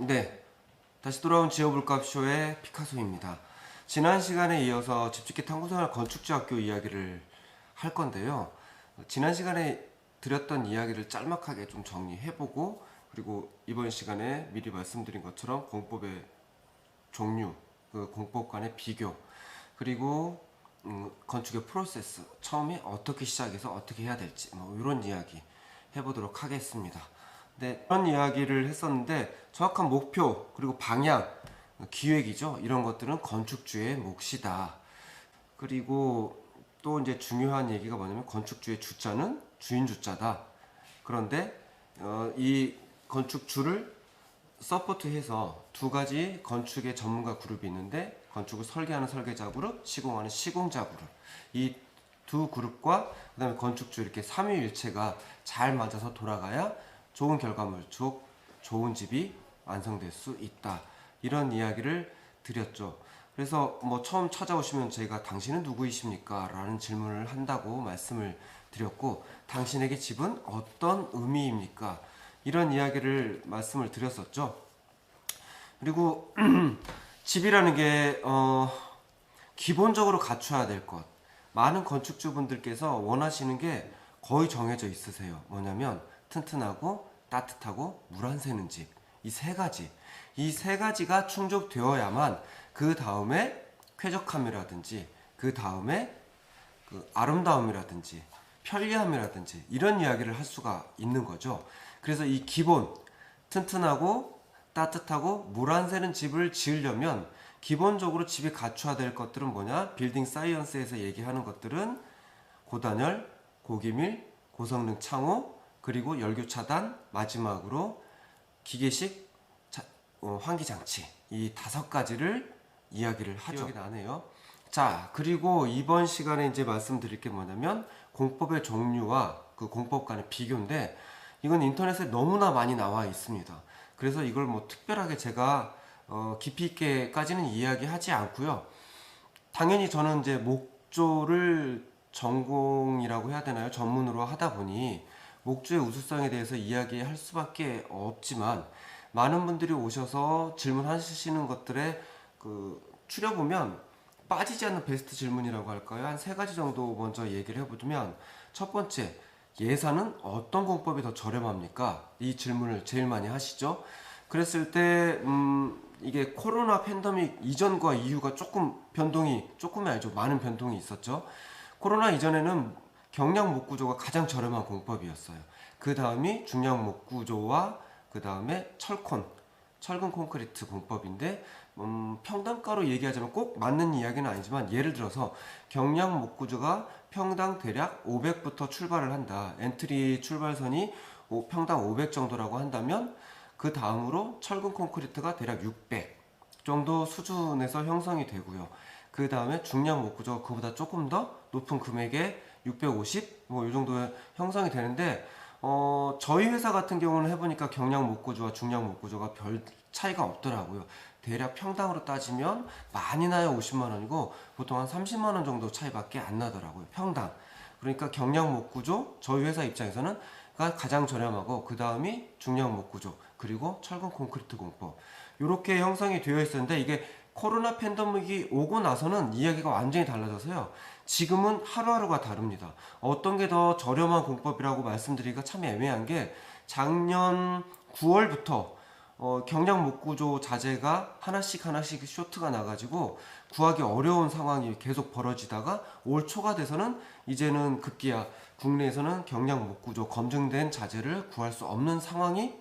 네, 다시 돌아온 지어볼값쇼의 피카소입니다. 지난 시간에 이어서 집짓기 탐구생활 건축지학교 이야기를 할 건데요. 지난 시간에 드렸던 이야기를 짤막하게 좀 정리해보고, 그리고 이번 시간에 미리 말씀드린 것처럼 공법의 종류, 그 공법 간의 비교, 그리고 건축의 프로세스, 처음에 어떻게 시작해서 어떻게 해야 될지 뭐 이런 이야기 해보도록 하겠습니다. 네, 그런 이야기를 했었는데 정확한 목표 그리고 방향, 기획이죠. 이런 것들은 건축주의 몫이다. 그리고 또 이제 중요한 얘기가 뭐냐면 건축주의 주자는 주인 주자다. 그런데 이 건축주를 서포트해서 두 가지 건축의 전문가 그룹이 있는데 건축을 설계하는 설계자 그룹, 시공하는 시공자 그룹. 이 두 그룹과 그다음에 건축주 이렇게 삼위일체가 잘 맞아서 돌아가야 좋은 결과물, 즉 좋은 집이 완성될 수 있다. 이런 이야기를 드렸죠. 그래서 뭐 처음 찾아오시면 제가 당신은 누구이십니까? 라는 질문을 한다고 말씀을 드렸고, 당신에게 집은 어떤 의미입니까? 이런 이야기를 말씀을 드렸었죠. 그리고 집이라는 게 기본적으로 갖춰야 될 것, 많은 건축주분들께서 원하시는 게 거의 정해져 있으세요. 뭐냐면 튼튼하고 따뜻하고 물 안 새는 집. 이 세 가지. 이 세 가지가 충족되어야만 그 다음에 쾌적함이라든지 그 다음에 그 아름다움이라든지 편리함이라든지 이런 이야기를 할 수가 있는 거죠. 그래서 이 기본 튼튼하고 따뜻하고 물 안 새는 집을 지으려면 기본적으로 집이 갖춰야 될 것들은 뭐냐? 빌딩 사이언스에서 얘기하는 것들은 고단열, 고기밀, 고성능 창호, 그리고 열교 차단, 마지막으로 기계식 환기장치, 이 다섯 가지를 이야기를 하죠. 기억이 나네요. 자, 그리고 이번 시간에 이제 말씀드릴 게 뭐냐면 공법의 종류와 그 공법 간의 비교인데, 이건 인터넷에 너무나 많이 나와 있습니다. 그래서 이걸 뭐 특별하게 제가 깊이 있게까지는 이야기하지 않고요. 당연히 저는 이제 목조를 전공이라고 해야 되나요? 전문으로 하다 보니 목조의 우수성에 대해서 이야기할 수밖에 없지만, 많은 분들이 오셔서 질문하시는 것들에 추려보면 빠지지 않는 베스트 질문이라고 할까요? 한 세 가지 정도 먼저 얘기를 해보면, 첫 번째, 예산은 어떤 공법이 더 저렴합니까? 이 질문을 제일 많이 하시죠. 그랬을 때 이게 코로나 팬데믹 이전과 이후가 조금이 아니죠. 많은 변동이 있었죠. 코로나 이전에는 경량 목구조가 가장 저렴한 공법이었어요. 그 다음이 중량 목구조와 그 다음에 철근 콘크리트 공법인데, 평당가로 얘기하자면 꼭 맞는 이야기는 아니지만, 예를 들어서 경량 목구조가 평당 대략 500부터 출발을 한다. 엔트리 출발선이 평당 500 정도라고 한다면, 그 다음으로 철근 콘크리트가 대략 600 정도 수준에서 형성이 되고요. 그 다음에 중량 목구조가 그보다 조금 더 높은 금액에 650 뭐 이 정도의 형성이 되는데, 저희 회사 같은 경우는 해보니까 경량 목구조와 중량 목구조가 별 차이가 없더라고요. 대략 평당으로 따지면 많이 나야 50만 원이고 보통 한 30만 원 정도 차이밖에 안 나더라고요. 평당. 그러니까 경량 목구조, 저희 회사 입장에서는 가장 저렴하고, 그 다음이 중량 목구조, 그리고 철근 콘크리트 공법, 이렇게 형성이 되어 있었는데, 이게 코로나 팬데믹이 오고 나서는 이야기가 완전히 달라져서요. 지금은 하루하루가 다릅니다. 어떤 게 더 저렴한 공법이라고 말씀드리기가 참 애매한 게, 작년 9월부터 경량 목구조 자재가 하나씩 쇼트가 나가지고 구하기 어려운 상황이 계속 벌어지다가, 올 초가 돼서는 이제는 급기야 국내에서는 경량 목구조 검증된 자재를 구할 수 없는 상황이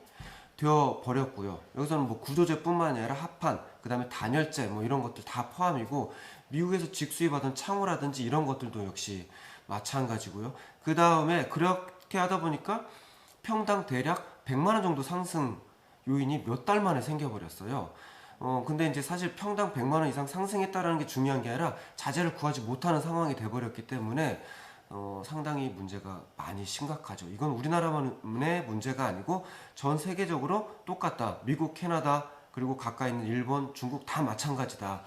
되어 버렸고요. 여기서는 뭐 구조재뿐만 아니라 합판, 그 다음에 단열재 뭐 이런 것들 다 포함이고, 미국에서 직수입하던 창호라든지 이런 것들도 역시 마찬가지고요. 그 다음에 그렇게 하다 보니까 평당 대략 100만 원 정도 상승 요인이 몇 달 만에 생겨버렸어요. 근데 이제 사실 평당 100만 원 이상 상승했다라는 게 중요한 게 아니라 자재를 구하지 못하는 상황이 돼버렸기 때문에 상당히 문제가 많이 심각하죠. 이건 우리나라만의 문제가 아니고 전 세계적으로 똑같다. 미국, 캐나다, 그리고 가까이 있는 일본, 중국 다 마찬가지다.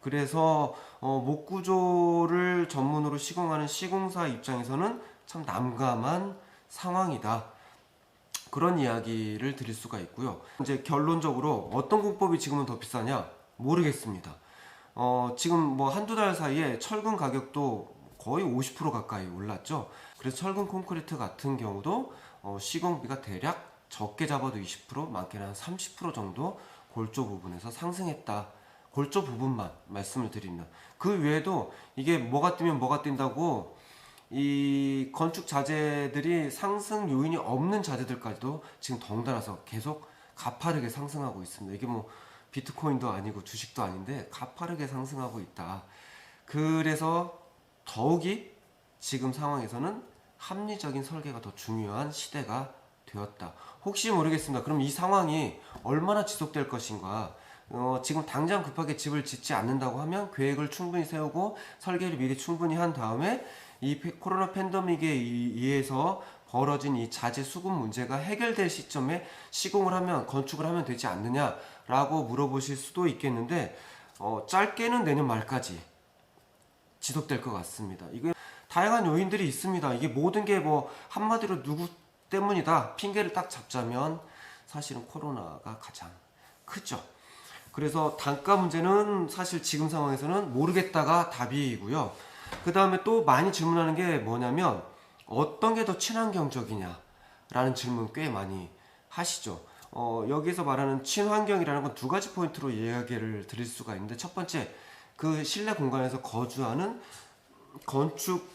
그래서 목구조를 전문으로 시공하는 시공사 입장에서는 참 난감한 상황이다. 그런 이야기를 드릴 수가 있고요. 이제 결론적으로 어떤 공법이 지금은 더 비싸냐? 모르겠습니다. 지금 뭐 한두 달 사이에 철근 가격도 거의 50% 가까이 올랐죠. 그래서 철근 콘크리트 같은 경우도 시공비가 대략 적게 잡아도 20%, 많게는 한 30% 정도 골조 부분에서 상승했다. 골조 부분만 말씀을 드립니다. 그 외에도 이게 뭐가 뛰면 뭐가 뛴다고 이 건축 자재들이 상승 요인이 없는 자재들까지도 지금 덩달아서 계속 가파르게 상승하고 있습니다. 이게 뭐 비트코인도 아니고 주식도 아닌데 가파르게 상승하고 있다. 그래서 더욱이 지금 상황에서는 합리적인 설계가 더 중요한 시대가 되었다. 혹시 모르겠습니다. 그럼 이 상황이 얼마나 지속될 것인가? 지금 당장 급하게 집을 짓지 않는다고 하면 계획을 충분히 세우고 설계를 미리 충분히 한 다음에 이 코로나 팬데믹에 의해서 벌어진 이 자재 수급 문제가 해결될 시점에 시공을 하면 건축을 하면 되지 않느냐라고 물어보실 수도 있겠는데 짧게는 내년 말까지 지속될 것 같습니다. 이게 다양한 요인들이 있습니다. 이게 모든 게 뭐 한마디로 누구 때문이다 핑계를 딱 잡자면 사실은 코로나가 가장 크죠. 그래서 단가 문제는 사실 지금 상황에서는 모르겠다가 답이고요. 그 다음에 또 많이 질문하는 게 뭐냐면 어떤 게 더 친환경적이냐 라는 질문 꽤 많이 하시죠. 여기서 말하는 친환경이라는 건 두 가지 포인트로 이야기를 드릴 수가 있는데, 첫 번째, 그 실내 공간에서 거주하는 건축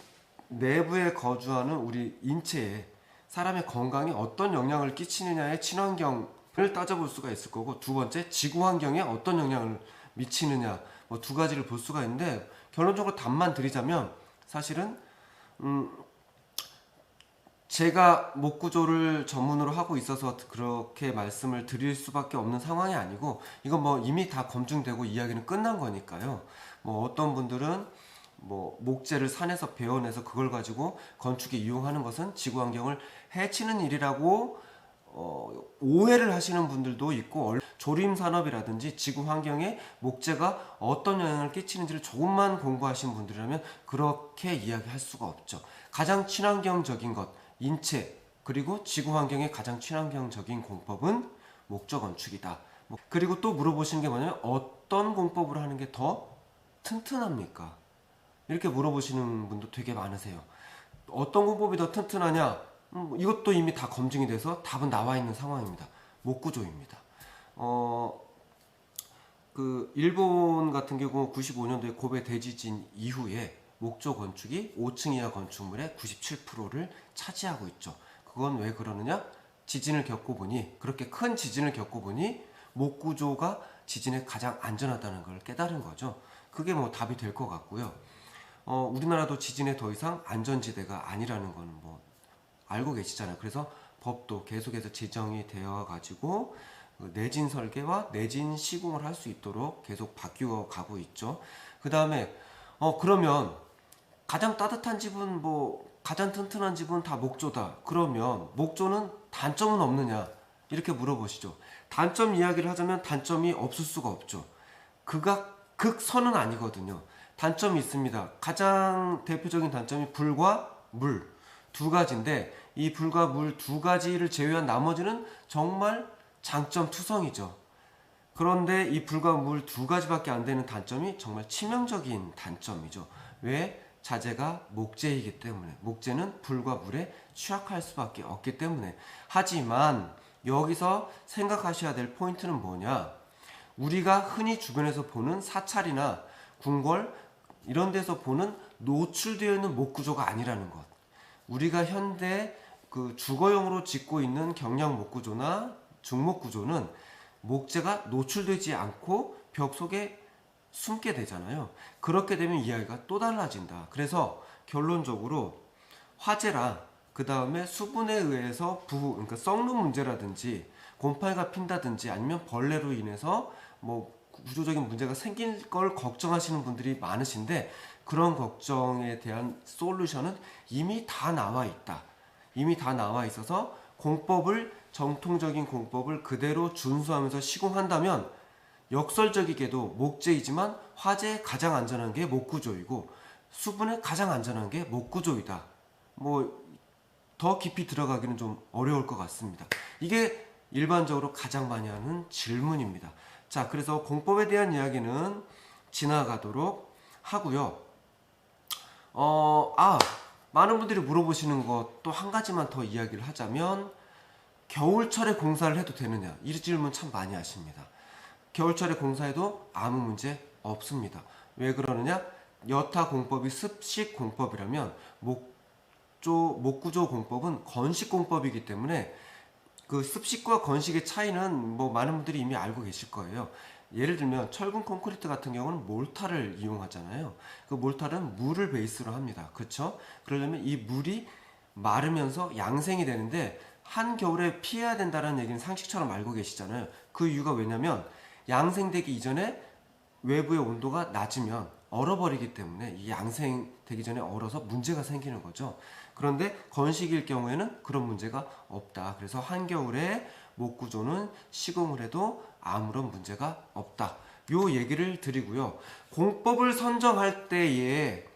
내부에 거주하는 우리 인체에 사람의 건강에 어떤 영향을 끼치느냐의 친환경을 따져볼 수가 있을 거고, 두 번째, 지구 환경에 어떤 영향을 미치느냐, 뭐 두 가지를 볼 수가 있는데, 결론적으로 답만 드리자면 사실은 제가 목구조를 전문으로 하고 있어서 그렇게 말씀을 드릴 수밖에 없는 상황이 아니고, 이건 뭐 이미 다 검증되고 이야기는 끝난 거니까요. 뭐 어떤 분들은 뭐 목재를 산에서 베어내서 그걸 가지고 건축에 이용하는 것은 지구 환경을 해치는 일이라고 오해를 하시는 분들도 있고, 조림 산업이라든지 지구 환경에 목재가 어떤 영향을 끼치는지를 조금만 공부하신 분들이라면 그렇게 이야기할 수가 없죠. 가장 친환경적인 것, 인체 그리고 지구 환경에 가장 친환경적인 공법은 목조 건축이다. 그리고 또 물어보시는 게 뭐냐면 어떤 공법으로 하는 게 더 튼튼합니까? 이렇게 물어보시는 분도 되게 많으세요. 어떤 공법이 더 튼튼하냐? 이것도 이미 다 검증이 돼서 답은 나와 있는 상황입니다. 목구조입니다. 그 일본 같은 경우 95년도에 고베 대지진 이후에 목조 건축이 5층 이하 건축물의 97%를 차지하고 있죠. 그건 왜 그러느냐? 지진을 겪어보니, 그렇게 큰 지진을 겪어보니 목구조가 지진에 가장 안전하다는 걸 깨달은 거죠. 그게 뭐 답이 될 것 같고요. 우리나라도 지진에 더 이상 안전지대가 아니라는 거는 뭐 알고 계시잖아요. 그래서 법도 계속해서 제정이 되어 가지고 내진 설계와 내진 시공을 할 수 있도록 계속 바뀌어 가고 있죠. 그 다음에 그러면 가장 따뜻한 집은 뭐 가장 튼튼한 집은 다 목조다. 그러면 목조는 단점은 없느냐? 이렇게 물어보시죠. 단점 이야기를 하자면 단점이 없을 수가 없죠. 극선은 아니거든요. 단점이 있습니다. 가장 대표적인 단점이 불과 물 두 가지인데, 이 불과 물 두 가지를 제외한 나머지는 정말 장점 투성이죠. 그런데 이 불과 물 두 가지밖에 안 되는 단점이 정말 치명적인 단점이죠. 왜? 자재가 목재이기 때문에. 목재는 불과 물에 취약할 수밖에 없기 때문에. 하지만 여기서 생각하셔야 될 포인트는 뭐냐? 우리가 흔히 주변에서 보는 사찰이나 궁궐 이런 데서 보는 노출되어 있는 목구조가 아니라는 것. 우리가 현대 그 주거용으로 짓고 있는 경량 목구조나 중목구조는 목재가 노출되지 않고 벽 속에 숨게 되잖아요. 그렇게 되면 이야기가 또 달라진다. 그래서 결론적으로 화재랑 그 다음에 수분에 의해서 그러니까 썩는 문제라든지 곰팡이가 핀다든지 아니면 벌레로 인해서 뭐 구조적인 문제가 생길 걸 걱정하시는 분들이 많으신데, 그런 걱정에 대한 솔루션은 이미 다 나와 있다. 이미 다 나와 있어서 정통적인 공법을 그대로 준수하면서 시공한다면 역설적이게도 목재이지만 화재에 가장 안전한 게 목구조이고 수분에 가장 안전한 게 목구조이다. 뭐 더 깊이 들어가기는 좀 어려울 것 같습니다. 이게 일반적으로 가장 많이 하는 질문입니다. 자, 그래서 공법에 대한 이야기는 지나가도록 하고요. 많은 분들이 물어보시는 것 또 한 가지만 더 이야기를 하자면, 겨울철에 공사를 해도 되느냐? 이 질문 참 많이 하십니다. 겨울철에 공사해도 아무 문제 없습니다. 왜 그러느냐? 여타 공법이 습식 공법이라면 목구조 공법은 건식 공법이기 때문에 그 습식과 건식의 차이는 뭐 많은 분들이 이미 알고 계실 거예요. 예를 들면 철근 콘크리트 같은 경우는 몰타를 이용하잖아요. 그 몰타는 물을 베이스로 합니다. 그렇죠? 그러려면 이 물이 마르면서 양생이 되는데 한겨울에 피해야 된다는 얘기는 상식처럼 알고 계시잖아요. 그 이유가 왜냐면 양생되기 이전에 외부의 온도가 낮으면 얼어버리기 때문에 이 양생되기 전에 얼어서 문제가 생기는 거죠. 그런데 건식일 경우에는 그런 문제가 없다. 그래서 한겨울에 목구조는 시공을 해도 아무런 문제가 없다. 요 얘기를 드리고요. 공법을 선정할 때에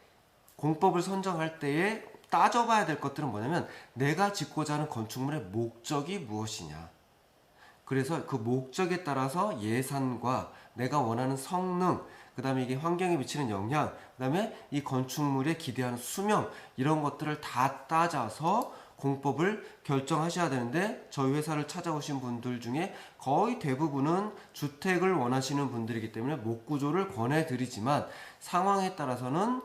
따져봐야 될 것들은 뭐냐면, 내가 짓고자 하는 건축물의 목적이 무엇이냐. 그래서 그 목적에 따라서 예산과 내가 원하는 성능, 그 다음에 이게 환경에 미치는 영향, 그 다음에 이 건축물에 기대하는 수명, 이런 것들을 다 따져서 공법을 결정하셔야 되는데, 저희 회사를 찾아오신 분들 중에 거의 대부분은 주택을 원하시는 분들이기 때문에 목구조를 권해드리지만, 상황에 따라서는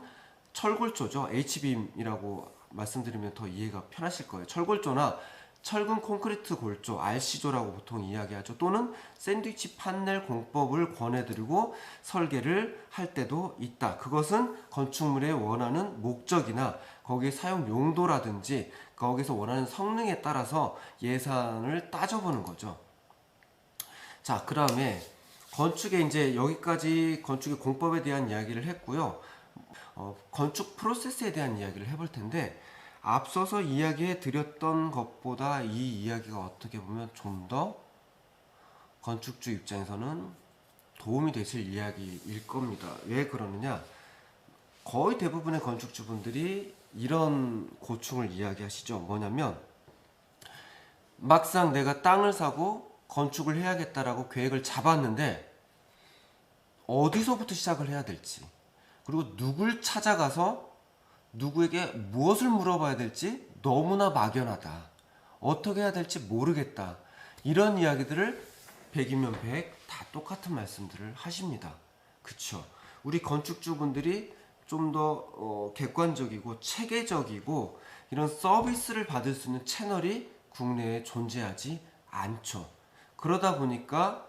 철골조죠. H빔이라고 말씀드리면 더 이해가 편하실 거예요. 철골조나 철근 콘크리트 골조, RC조라고 보통 이야기하죠. 또는 샌드위치 판넬 공법을 권해드리고 설계를 할 때도 있다. 그것은 건축물의 원하는 목적이나 거기에 사용 용도라든지 거기서 원하는 성능에 따라서 예산을 따져보는 거죠. 자, 그 다음에 건축에 이제 여기까지 건축의 공법에 대한 이야기를 했고요. 건축 프로세스에 대한 이야기를 해볼 텐데, 앞서서 이야기해 드렸던 것보다 이 이야기가 어떻게 보면 좀 더 건축주 입장에서는 도움이 되실 이야기일 겁니다. 왜 그러느냐? 거의 대부분의 건축주분들이 이런 고충을 이야기하시죠. 뭐냐면, 막상 내가 땅을 사고 건축을 해야겠다라고 계획을 잡았는데 어디서부터 시작을 해야 될지, 그리고 누굴 찾아가서 누구에게 무엇을 물어봐야 될지 너무나 막연하다. 어떻게 해야 될지 모르겠다. 이런 이야기들을 100이면 100 다 똑같은 말씀들을 하십니다. 그쵸? 우리 건축주분들이 좀 더 객관적이고 체계적이고 이런 서비스를 받을 수 있는 채널이 국내에 존재하지 않죠. 그러다 보니까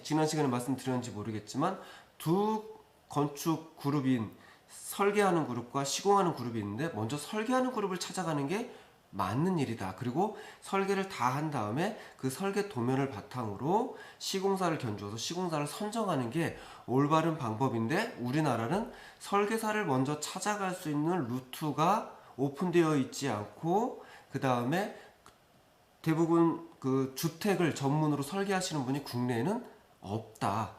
지난 시간에 말씀드렸는지 모르겠지만, 두 건축 그룹인 설계하는 그룹과 시공하는 그룹이 있는데, 먼저 설계하는 그룹을 찾아가는 게 맞는 일이다. 그리고 설계를 다 한 다음에 그 설계 도면을 바탕으로 시공사를 견주어서 시공사를 선정하는 게 올바른 방법인데, 우리나라는 설계사를 먼저 찾아갈 수 있는 루트가 오픈되어 있지 않고, 그 다음에 대부분 그 주택을 전문으로 설계하시는 분이 국내에는 없다.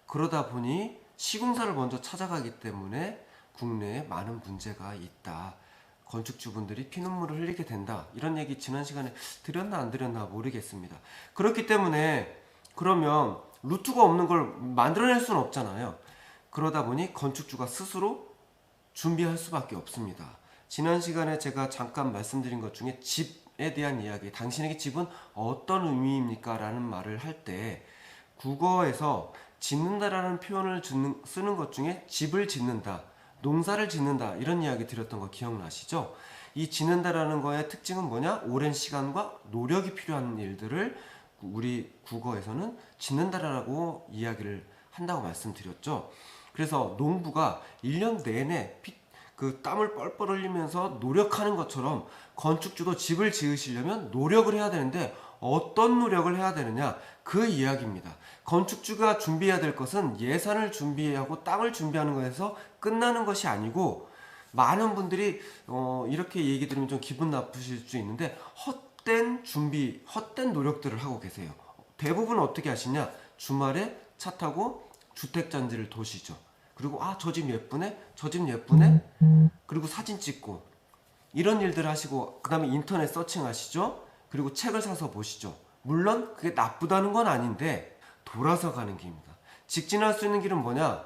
그러다 보니 시공사를 먼저 찾아가기 때문에 국내에 많은 문제가 있다. 건축주분들이 피눈물을 흘리게 된다. 이런 얘기 지난 시간에 드렸나 안 드렸나 모르겠습니다. 그렇기 때문에 그러면 루트가 없는 걸 만들어낼 수는 없잖아요. 그러다 보니 건축주가 스스로 준비할 수밖에 없습니다. 지난 시간에 제가 잠깐 말씀드린 것 중에 집에 대한 이야기, 당신에게 집은 어떤 의미입니까? 라는 말을 할 때 국어에서 짓는다라는 표현을 쓰는 것 중에 집을 짓는다, 농사를 짓는다, 이런 이야기 드렸던 거 기억나시죠? 이 짓는다라는 거의 특징은 뭐냐? 오랜 시간과 노력이 필요한 일들을 우리 국어에서는 짓는다라고 이야기를 한다고 말씀드렸죠. 그래서 농부가 1년 내내 그 땀을 뻘뻘 흘리면서 노력하는 것처럼 건축주도 집을 지으시려면 노력을 해야 되는데, 어떤 노력을 해야 되느냐? 그 이야기입니다. 건축주가 준비해야 될 것은 예산을 준비하고 땅을 준비하는 것에서 끝나는 것이 아니고, 많은 분들이 이렇게 얘기 들으면 좀 기분 나쁘실 수 있는데, 헛된 준비, 헛된 노력들을 하고 계세요. 대부분 어떻게 하시냐? 주말에 차 타고 주택단지를 도시죠. 그리고 저 집 예쁘네? 저 집 예쁘네? 그리고 사진 찍고 이런 일들 하시고, 그 다음에 인터넷 서칭 하시죠? 그 그리고 책을 사서 보시죠. 물론 그게 나쁘다는 건 아닌데 돌아서 가는 길입니다. 직진할 수 있는 길은 뭐냐?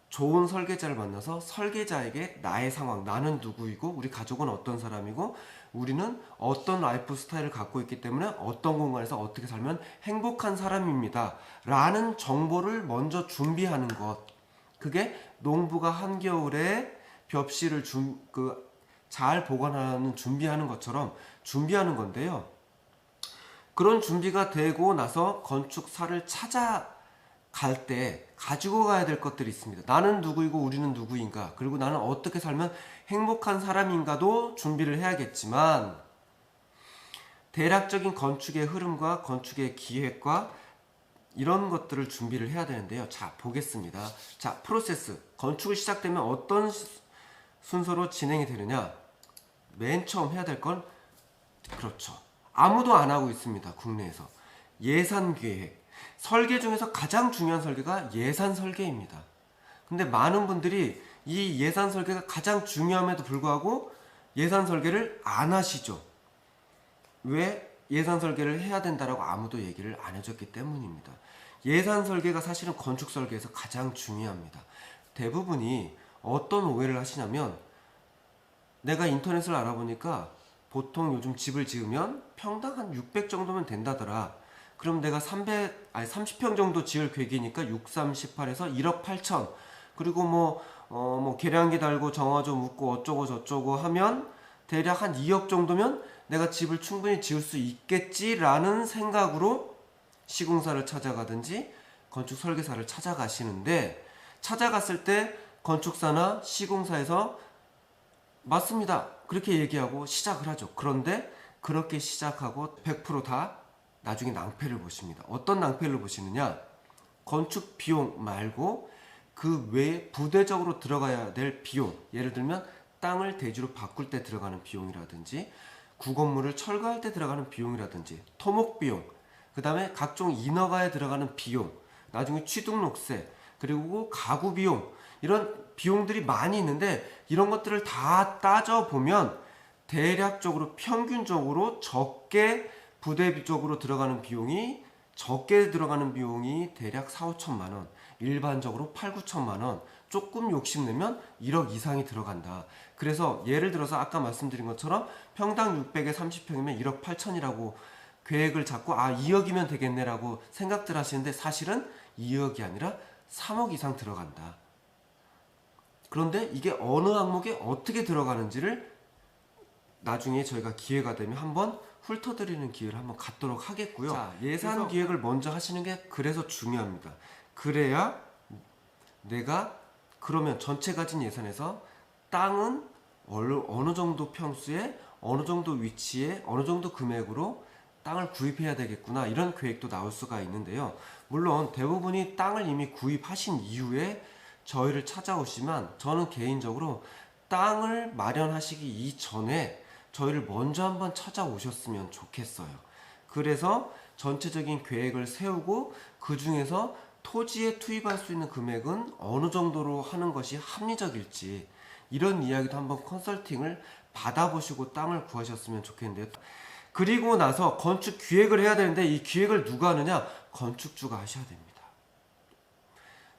좋은 설계자를 만나서 설계자에게 나의 상황, 나는 누구이고 우리 가족은 어떤 사람이고 우리는 어떤 라이프 스타일을 갖고 있기 때문에 어떤 공간에서 어떻게 살면 행복한 사람입니다 라는 정보를 먼저 준비하는 것. 그게 농부가 한겨울에 벽실을 잘 보관하는 준비하는 것처럼 준비하는 건데요. 그런 준비가 되고 나서 건축사를 찾아갈 때 가지고 가야 될 것들이 있습니다. 나는 누구이고 우리는 누구인가, 그리고 나는 어떻게 살면 행복한 사람인가도 준비를 해야겠지만 대략적인 건축의 흐름과 건축의 기획과 이런 것들을 준비를 해야 되는데요. 자, 보겠습니다. 자, 프로세스. 건축을 시작되면 어떤 순서로 진행이 되느냐? 맨 처음 해야 될 건, 그렇죠, 아무도 안 하고 있습니다. 국내에서 예산 계획. 설계 중에서 가장 중요한 설계가 예산 설계입니다. 근데 많은 분들이 이 예산 설계가 가장 중요함에도 불구하고 예산 설계를 안 하시죠. 왜? 예산 설계를 해야 된다라고 아무도 얘기를 안 해줬기 때문입니다. 예산 설계가 사실은 건축 설계에서 가장 중요합니다. 대부분이 어떤 오해를 하시냐면, 내가 인터넷을 알아보니까 보통 요즘 집을 지으면 평당 한 600 정도면 된다더라. 그럼 내가 30평 정도 지을 계획이니까 6, 3, 18에서 1억 8천. 그리고 뭐 계량기 달고 정화조 묻고 어쩌고 저쩌고 하면 대략 한 2억 정도면 내가 집을 충분히 지을 수 있겠지라는 생각으로 시공사를 찾아가든지 건축 설계사를 찾아가시는데, 찾아갔을 때 건축사나 시공사에서 맞습니다 그렇게 얘기하고 시작을 하죠. 그런데 그렇게 시작하고 100% 다 나중에 낭패를 보십니다. 어떤 낭패를 보시느냐? 건축 비용 말고 그 외에 부대적으로 들어가야 될 비용, 예를 들면 땅을 대지로 바꿀 때 들어가는 비용이라든지 구건물을 철거할 때 들어가는 비용이라든지 토목 비용, 그 다음에 각종 인허가에 들어가는 비용, 나중에 취등록세, 그리고 가구 비용, 이런 비용들이 많이 있는데 이런 것들을 다 따져보면 대략적으로 평균적으로 부대적으로 들어가는 비용이 적게 들어가는 비용이 대략 4, 5천만 원, 일반적으로 8, 9천만 원, 조금 욕심내면 1억 이상이 들어간다. 그래서 예를 들어서 아까 말씀드린 것처럼 평당 600에 30평이면 1억 8천이라고 계획을 잡고 2억이면 되겠네라고 생각들 하시는데 사실은 2억이 아니라 3억 이상 들어간다. 그런데 이게 어느 항목에 어떻게 들어가는지를 나중에 저희가 기회가 되면 한번 훑어드리는 기회를 한번 갖도록 하겠고요. 자, 예산 기획을 먼저 하시는 게 그래서 중요합니다. 그래야 내가 그러면 전체 가진 예산에서 땅은 어느 정도 평수에, 어느 정도 위치에, 어느 정도 금액으로 땅을 구입해야 되겠구나, 이런 계획도 나올 수가 있는데요. 물론 대부분이 땅을 이미 구입하신 이후에 저희를 찾아오시면 저는 개인적으로 땅을 마련하시기 이전에 저희를 먼저 한번 찾아오셨으면 좋겠어요. 그래서 전체적인 계획을 세우고 그 중에서 토지에 투입할 수 있는 금액은 어느 정도로 하는 것이 합리적일지, 이런 이야기도 한번 컨설팅을 받아보시고 땅을 구하셨으면 좋겠는데요. 그리고 나서 건축 기획을 해야 되는데 이 기획을 누가 하느냐? 건축주가 하셔야 됩니다.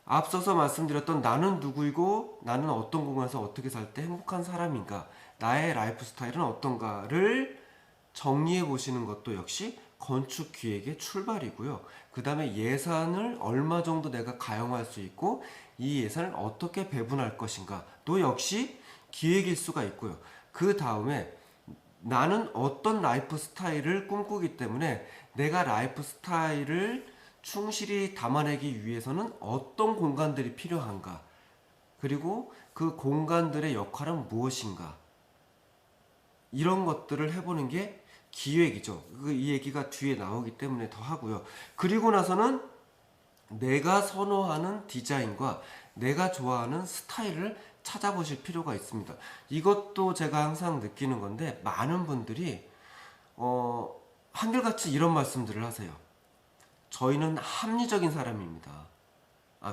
앞서서 말씀드렸던 나는 누구이고 나는 어떤 공간에서 어떻게 살 때 행복한 사람인가, 나의 라이프 스타일은 어떤가를 정리해 보시는 것도 역시 건축 기획의 출발이고요. 그 다음에 예산을 얼마 정도 내가 가용할 수 있고 이 예산을 어떻게 배분할 것인가 또 역시 기획일 수가 있고요. 그 다음에 나는 어떤 라이프 스타일을 꿈꾸기 때문에 내가 라이프 스타일을 충실히 담아내기 위해서는 어떤 공간들이 필요한가, 그리고 그 공간들의 역할은 무엇인가, 이런 것들을 해보는 게 기획이죠. 이 얘기가 뒤에 나오기 때문에 더 하고요. 그리고 나서는 내가 선호하는 디자인과 내가 좋아하는 스타일을 찾아보실 필요가 있습니다. 이것도 제가 항상 느끼는 건데 많은 분들이 한결같이 이런 말씀들을 하세요. 저희는 합리적인 사람입니다.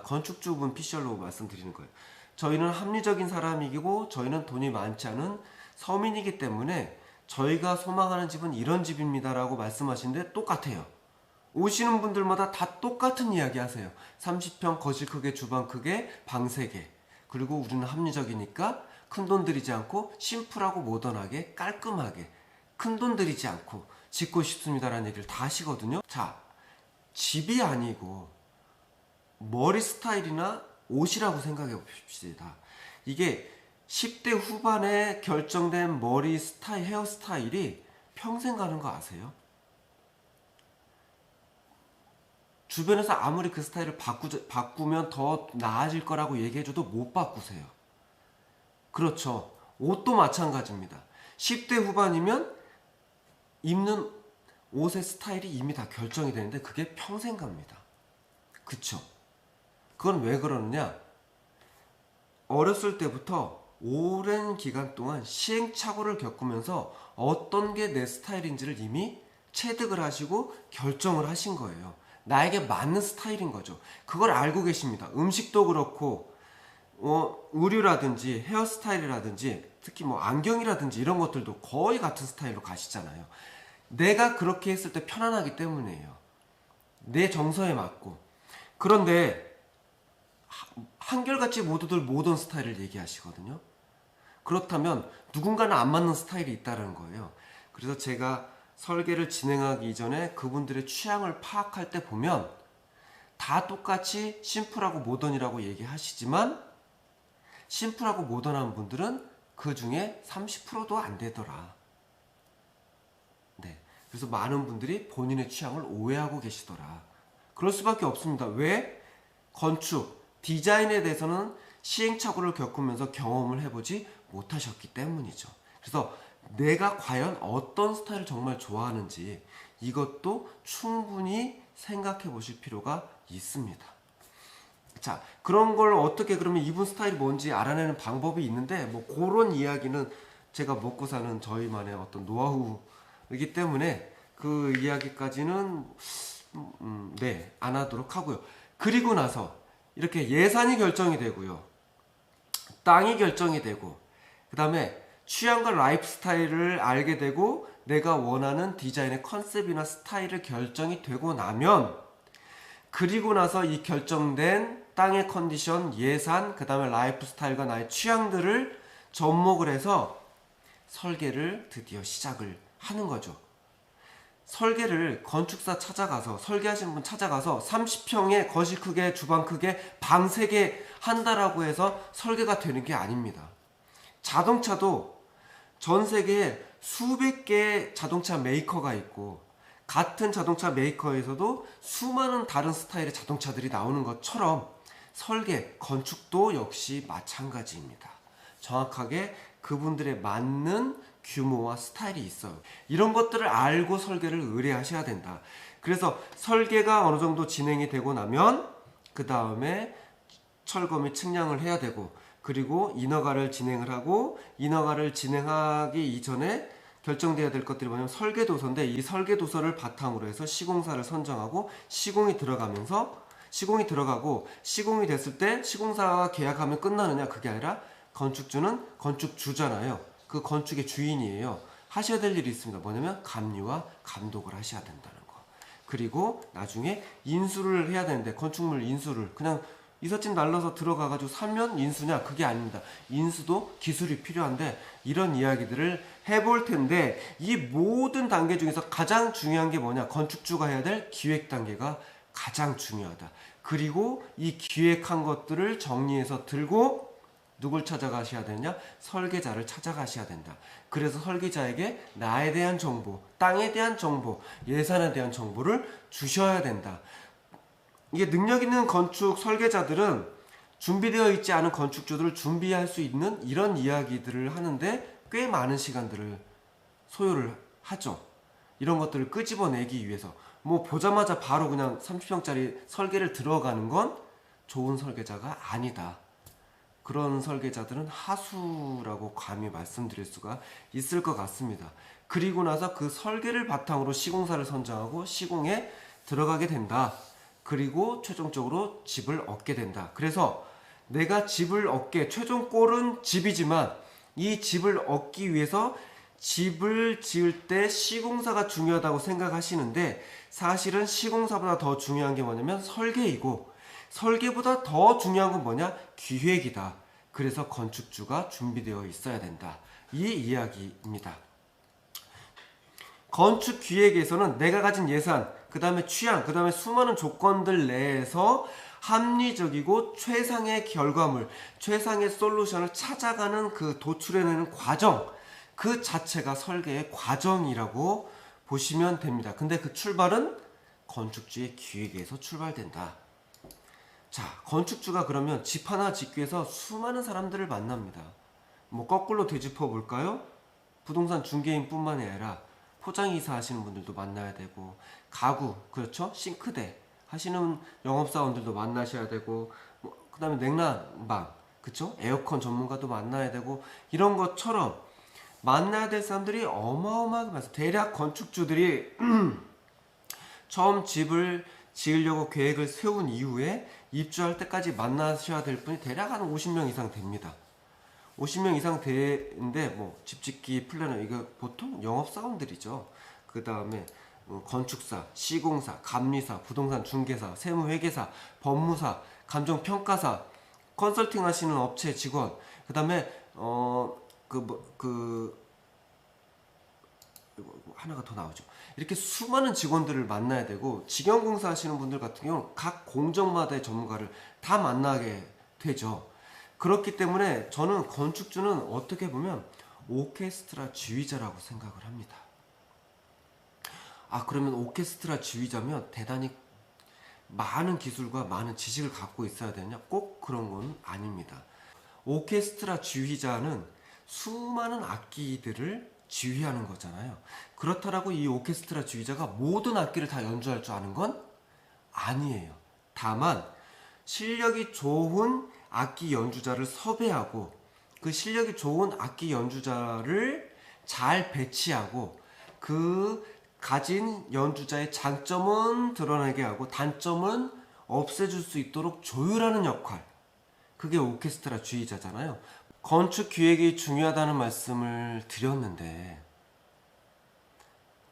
건축주분 피셜로 말씀드리는 거예요. 저희는 합리적인 사람이고 저희는 돈이 많지 않은 서민이기 때문에 저희가 소망하는 집은 이런 집입니다 라고 말씀하시는데 똑같아요. 오시는 분들마다 다 똑같은 이야기 하세요. 30평 거실 크게, 주방 크게, 방 3개. 그리고 우리는 합리적이니까 큰돈 들이지 않고 심플하고 모던하게 깔끔하게 큰돈 들이지 않고 짓고 싶습니다라는 얘기를 다 하시거든요. 자, 집이 아니고 머리 스타일이나 옷이라고 생각해 봅시다. 이게 10대 후반에 결정된 머리 스타일, 헤어스타일이 평생 가는 거 아세요? 주변에서 아무리 그 스타일을 바꾸면 더 나아질 거라고 얘기해줘도 못 바꾸세요. 그렇죠. 옷도 마찬가지입니다. 10대 후반이면 입는 옷의 스타일이 이미 다 결정이 되는데 그게 평생 갑니다. 그쵸? 그건 왜 그러느냐? 어렸을 때부터 오랜 기간 동안 시행착오를 겪으면서 어떤 게 내 스타일인지를 이미 체득을 하시고 결정을 하신 거예요. 나에게 맞는 스타일인 거죠. 그걸 알고 계십니다. 음식도 그렇고 의류라든지 헤어스타일이라든지 특히 뭐 안경이라든지 이런 것들도 거의 같은 스타일로 가시잖아요. 내가 그렇게 했을 때 편안하기 때문이에요. 내 정서에 맞고. 그런데 한결같이 모두들 모던 스타일을 얘기하시거든요. 그렇다면 누군가는 안 맞는 스타일이 있다는 거예요. 그래서 제가 설계를 진행하기 이전에 그분들의 취향을 파악할 때 보면 다 똑같이 심플하고 모던이라고 얘기하시지만 심플하고 모던한 분들은 그 중에 30%도 안 되더라. 네. 그래서 많은 분들이 본인의 취향을 오해하고 계시더라. 그럴 수밖에 없습니다. 왜? 건축, 디자인에 대해서는 시행착오를 겪으면서 경험을 해보지 못하셨기 때문이죠. 그래서 내가 과연 어떤 스타일을 정말 좋아하는지 이것도 충분히 생각해 보실 필요가 있습니다. 자, 그런 걸 어떻게 그러면 이분 스타일이 뭔지 알아내는 방법이 있는데 뭐 그런 이야기는 제가 먹고 사는 저희만의 어떤 노하우이기 때문에 그 이야기까지는 네, 안 하도록 하고요. 그리고 나서 이렇게 예산이 결정이 되고요. 땅이 결정이 되고 그 다음에 취향과 라이프 스타일을 알게 되고 내가 원하는 디자인의 컨셉이나 스타일을 결정이 되고 나면 그리고 나서 이 결정된 땅의 컨디션, 예산, 그 다음에 라이프 스타일과 나의 취향들을 접목을 해서 설계를 드디어 시작을 하는 거죠. 설계를 건축사 찾아가서 설계하시는 분 찾아가서 30평에 거실 크게, 주방 크게, 방 3개 한다라고 해서 설계가 되는 게 아닙니다. 자동차도 전 세계에 수백 개의 자동차 메이커가 있고 같은 자동차 메이커에서도 수많은 다른 스타일의 자동차들이 나오는 것처럼 설계, 건축도 역시 마찬가지입니다. 정확하게 그분들의 맞는 규모와 스타일이 있어요. 이런 것들을 알고 설계를 의뢰하셔야 된다. 그래서 설계가 어느 정도 진행이 되고 나면 그 다음에 철거 및 측량을 해야 되고 그리고 인허가를 진행을 하고 인허가를 진행하기 이전에 결정돼야 될 것들이 뭐냐면 설계도서인데 이 설계도서를 바탕으로 해서 시공사를 선정하고 시공이 들어가고 시공이 됐을 때 시공사와 계약하면 끝나느냐 그게 아니라 건축주는 건축주잖아요. 그 건축의 주인이에요. 하셔야 될 일이 있습니다. 뭐냐면 감리와 감독을 하셔야 된다는 거. 그리고 나중에 인수를 해야 되는데 건축물 인수를 그냥 이삿짐 날라서 들어가가지고 사면 인수냐? 그게 아닙니다. 인수도 기술이 필요한데 이런 이야기들을 해볼 텐데 이 모든 단계 중에서 가장 중요한 게 뭐냐? 건축주가 해야 될 기획 단계가 가장 중요하다. 그리고 이 기획한 것들을 정리해서 들고 누굴 찾아가셔야 되냐? 설계자를 찾아가셔야 된다. 그래서 설계자에게 나에 대한 정보, 땅에 대한 정보, 예산에 대한 정보를 주셔야 된다. 이게 능력 있는 건축 설계자들은 준비되어 있지 않은 건축주들을 준비할 수 있는 이런 이야기들을 하는데 꽤 많은 시간들을 소요를 하죠. 이런 것들을 끄집어내기 위해서 뭐 보자마자 바로 그냥 30평짜리 설계를 들어가는 건 좋은 설계자가 아니다. 그런 설계자들은 하수라고 감히 말씀드릴 수가 있을 것 같습니다. 그리고 나서 그 설계를 바탕으로 시공사를 선정하고 시공에 들어가게 된다. 그리고 최종적으로 집을 얻게 된다. 그래서 내가 집을 얻게 최종 골은 집이지만 이 집을 얻기 위해서 집을 지을 때 시공사가 중요하다고 생각하시는데 사실은 시공사보다 더 중요한 게 뭐냐면 설계이고 설계보다 더 중요한 건 뭐냐? 기획이다. 그래서 건축주가 준비되어 있어야 된다. 이 이야기입니다. 건축 기획에서는 내가 가진 예산, 그 다음에 취향, 그 다음에 수많은 조건들 내에서 합리적이고 최상의 결과물, 최상의 솔루션을 찾아가는 그 도출해내는 과정, 그 자체가 설계의 과정이라고 보시면 됩니다. 근데 그 출발은 건축주의 기획에서 출발된다. 자, 건축주가 그러면 집 하나 짓기 위해서 수많은 사람들을 만납니다. 뭐 거꾸로 되짚어 볼까요? 부동산 중개인 뿐만이 아니라 포장이사 하시는 분들도 만나야 되고, 가구, 그렇죠? 싱크대 하시는 영업사원들도 만나셔야 되고, 그 다음에 냉난방, 그쵸? 에어컨 전문가도 만나야 되고, 이런 것처럼 만나야 될 사람들이 어마어마하게 많아요. 대략 건축주들이 처음 집을 지으려고 계획을 세운 이후에 입주할 때까지 만나셔야 될 분이 대략 한 50명 이상 됩니다. 50명 이상 되는데 뭐 집짓기 플래너 이거 보통 영업사원들이죠. 그 다음에 건축사, 시공사, 감리사, 부동산 중개사, 세무회계사, 법무사, 감정평가사, 컨설팅 하시는 업체 직원, 그 다음에 하나가 더 나오죠. 이렇게 수많은 직원들을 만나야 되고, 직영공사 하시는 분들 같은 경우는 각 공정마다의 전문가를 다 만나게 되죠. 그렇기 때문에 저는 건축주는 어떻게 보면 오케스트라 지휘자라고 생각을 합니다. 아, 그러면 오케스트라 지휘자면 대단히 많은 기술과 많은 지식을 갖고 있어야 되냐? 꼭 그런 건 아닙니다. 오케스트라 지휘자는 수많은 악기들을 지휘하는 거잖아요. 그렇다라고 이 오케스트라 지휘자가 모든 악기를 다 연주할 줄 아는 건 아니에요. 다만 실력이 좋은 악기 연주자를 섭외하고 그 실력이 좋은 악기 연주자를 잘 배치하고 그 가진 연주자의 장점은 드러나게 하고 단점은 없애줄 수 있도록 조율하는 역할, 그게 오케스트라 지휘자잖아요. 건축 기획이 중요하다는 말씀을 드렸는데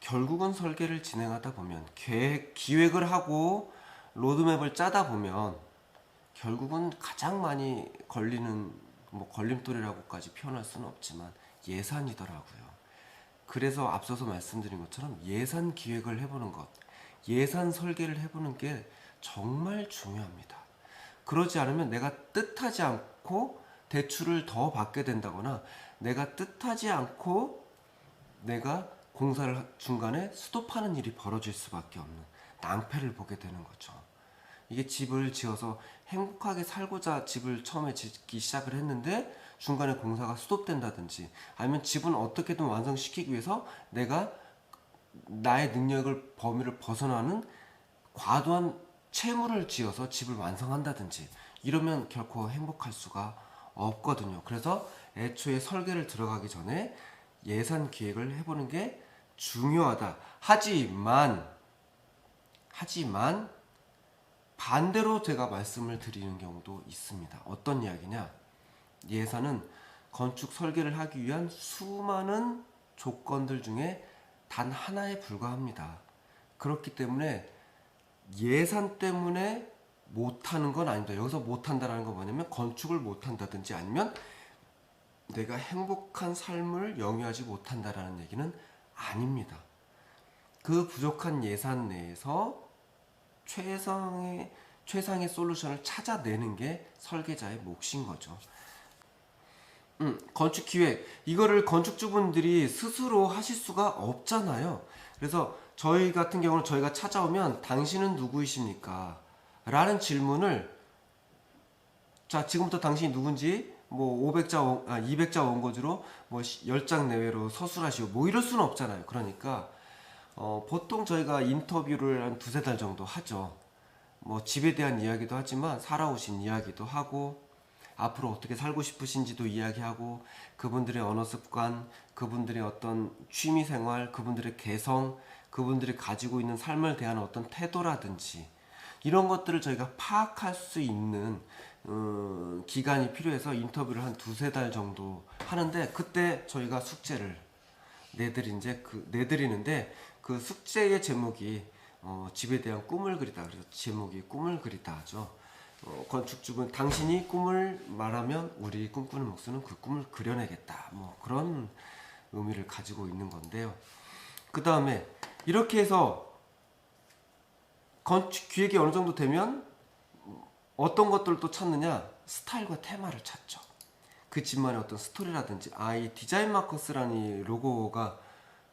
결국은 설계를 진행하다 보면 기획을 하고 로드맵을 짜다 보면 결국은 가장 많이 걸리는 걸림돌이라고까지 표현할 수는 없지만 예산이더라고요. 그래서 앞서서 말씀드린 것처럼 예산 기획을 해보는 것, 예산 설계를 해보는 게 정말 중요합니다. 그러지 않으면 내가 뜻하지 않고 대출을 더 받게 된다거나 내가 뜻하지 않고 내가 공사를 중간에 스톱하는 일이 벌어질 수밖에 없는 낭패를 보게 되는 거죠. 이게 집을 지어서 행복하게 살고자 집을 처음에 짓기 시작을 했는데 중간에 공사가 스톱된다든지, 아니면 집은 어떻게든 완성시키기 위해서 내가 나의 능력을 범위를 벗어나는 과도한 채무를 지어서 집을 완성한다든지, 이러면 결코 행복할 수가 없거든요. 그래서 애초에 설계를 들어가기 전에 예산 기획을 해보는 게 중요하다. 하지만 반대로 제가 말씀을 드리는 경우도 있습니다. 어떤 이야기냐? 예산은 건축 설계를 하기 위한 수많은 조건들 중에 단 하나에 불과합니다. 그렇기 때문에 예산 때문에 못하는 건 아닙니다. 여기서 못한다는 건 뭐냐면 건축을 못한다든지 아니면 내가 행복한 삶을 영위하지 못한다라는 얘기는 아닙니다. 그 부족한 예산 내에서 최상의 솔루션을 찾아내는 게 설계자의 몫인 거죠. 건축 기획, 이거를 건축주분들이 스스로 하실 수가 없잖아요. 그래서 저희 같은 경우는 저희가 찾아오면 당신은 누구이십니까? 라는 질문을, 자, 지금부터 당신이 누군지 뭐 200자 원고지로 뭐 10장 내외로 서술하시고 뭐 이럴 수는 없잖아요. 그러니까 보통 저희가 인터뷰를 한 두세 달 정도 하죠. 뭐 집에 대한 이야기도 하지만 살아오신 이야기도 하고 앞으로 어떻게 살고 싶으신지도 이야기하고 그분들의 언어 습관, 그분들의 어떤 취미생활, 그분들의 개성, 그분들이 가지고 있는 삶을 대한 어떤 태도라든지 이런 것들을 저희가 파악할 수 있는 기간이 필요해서 인터뷰를 한 두세 달 정도 하는데, 그때 저희가 숙제를 내드리는데 그 숙제의 제목이 집에 대한 꿈을 그리다. 그래서 제목이 꿈을 그리다 하죠. 건축주분 당신이 꿈을 말하면 우리 꿈꾸는 목수는 그 꿈을 그려내겠다. 뭐 그런 의미를 가지고 있는 건데요. 그 다음에 이렇게 해서 건축 기획이 어느 정도 되면 어떤 것들을 또 찾느냐? 스타일과 테마를 찾죠. 그 집만의 어떤 스토리라든지 이 디자인 마커스라는 이 로고가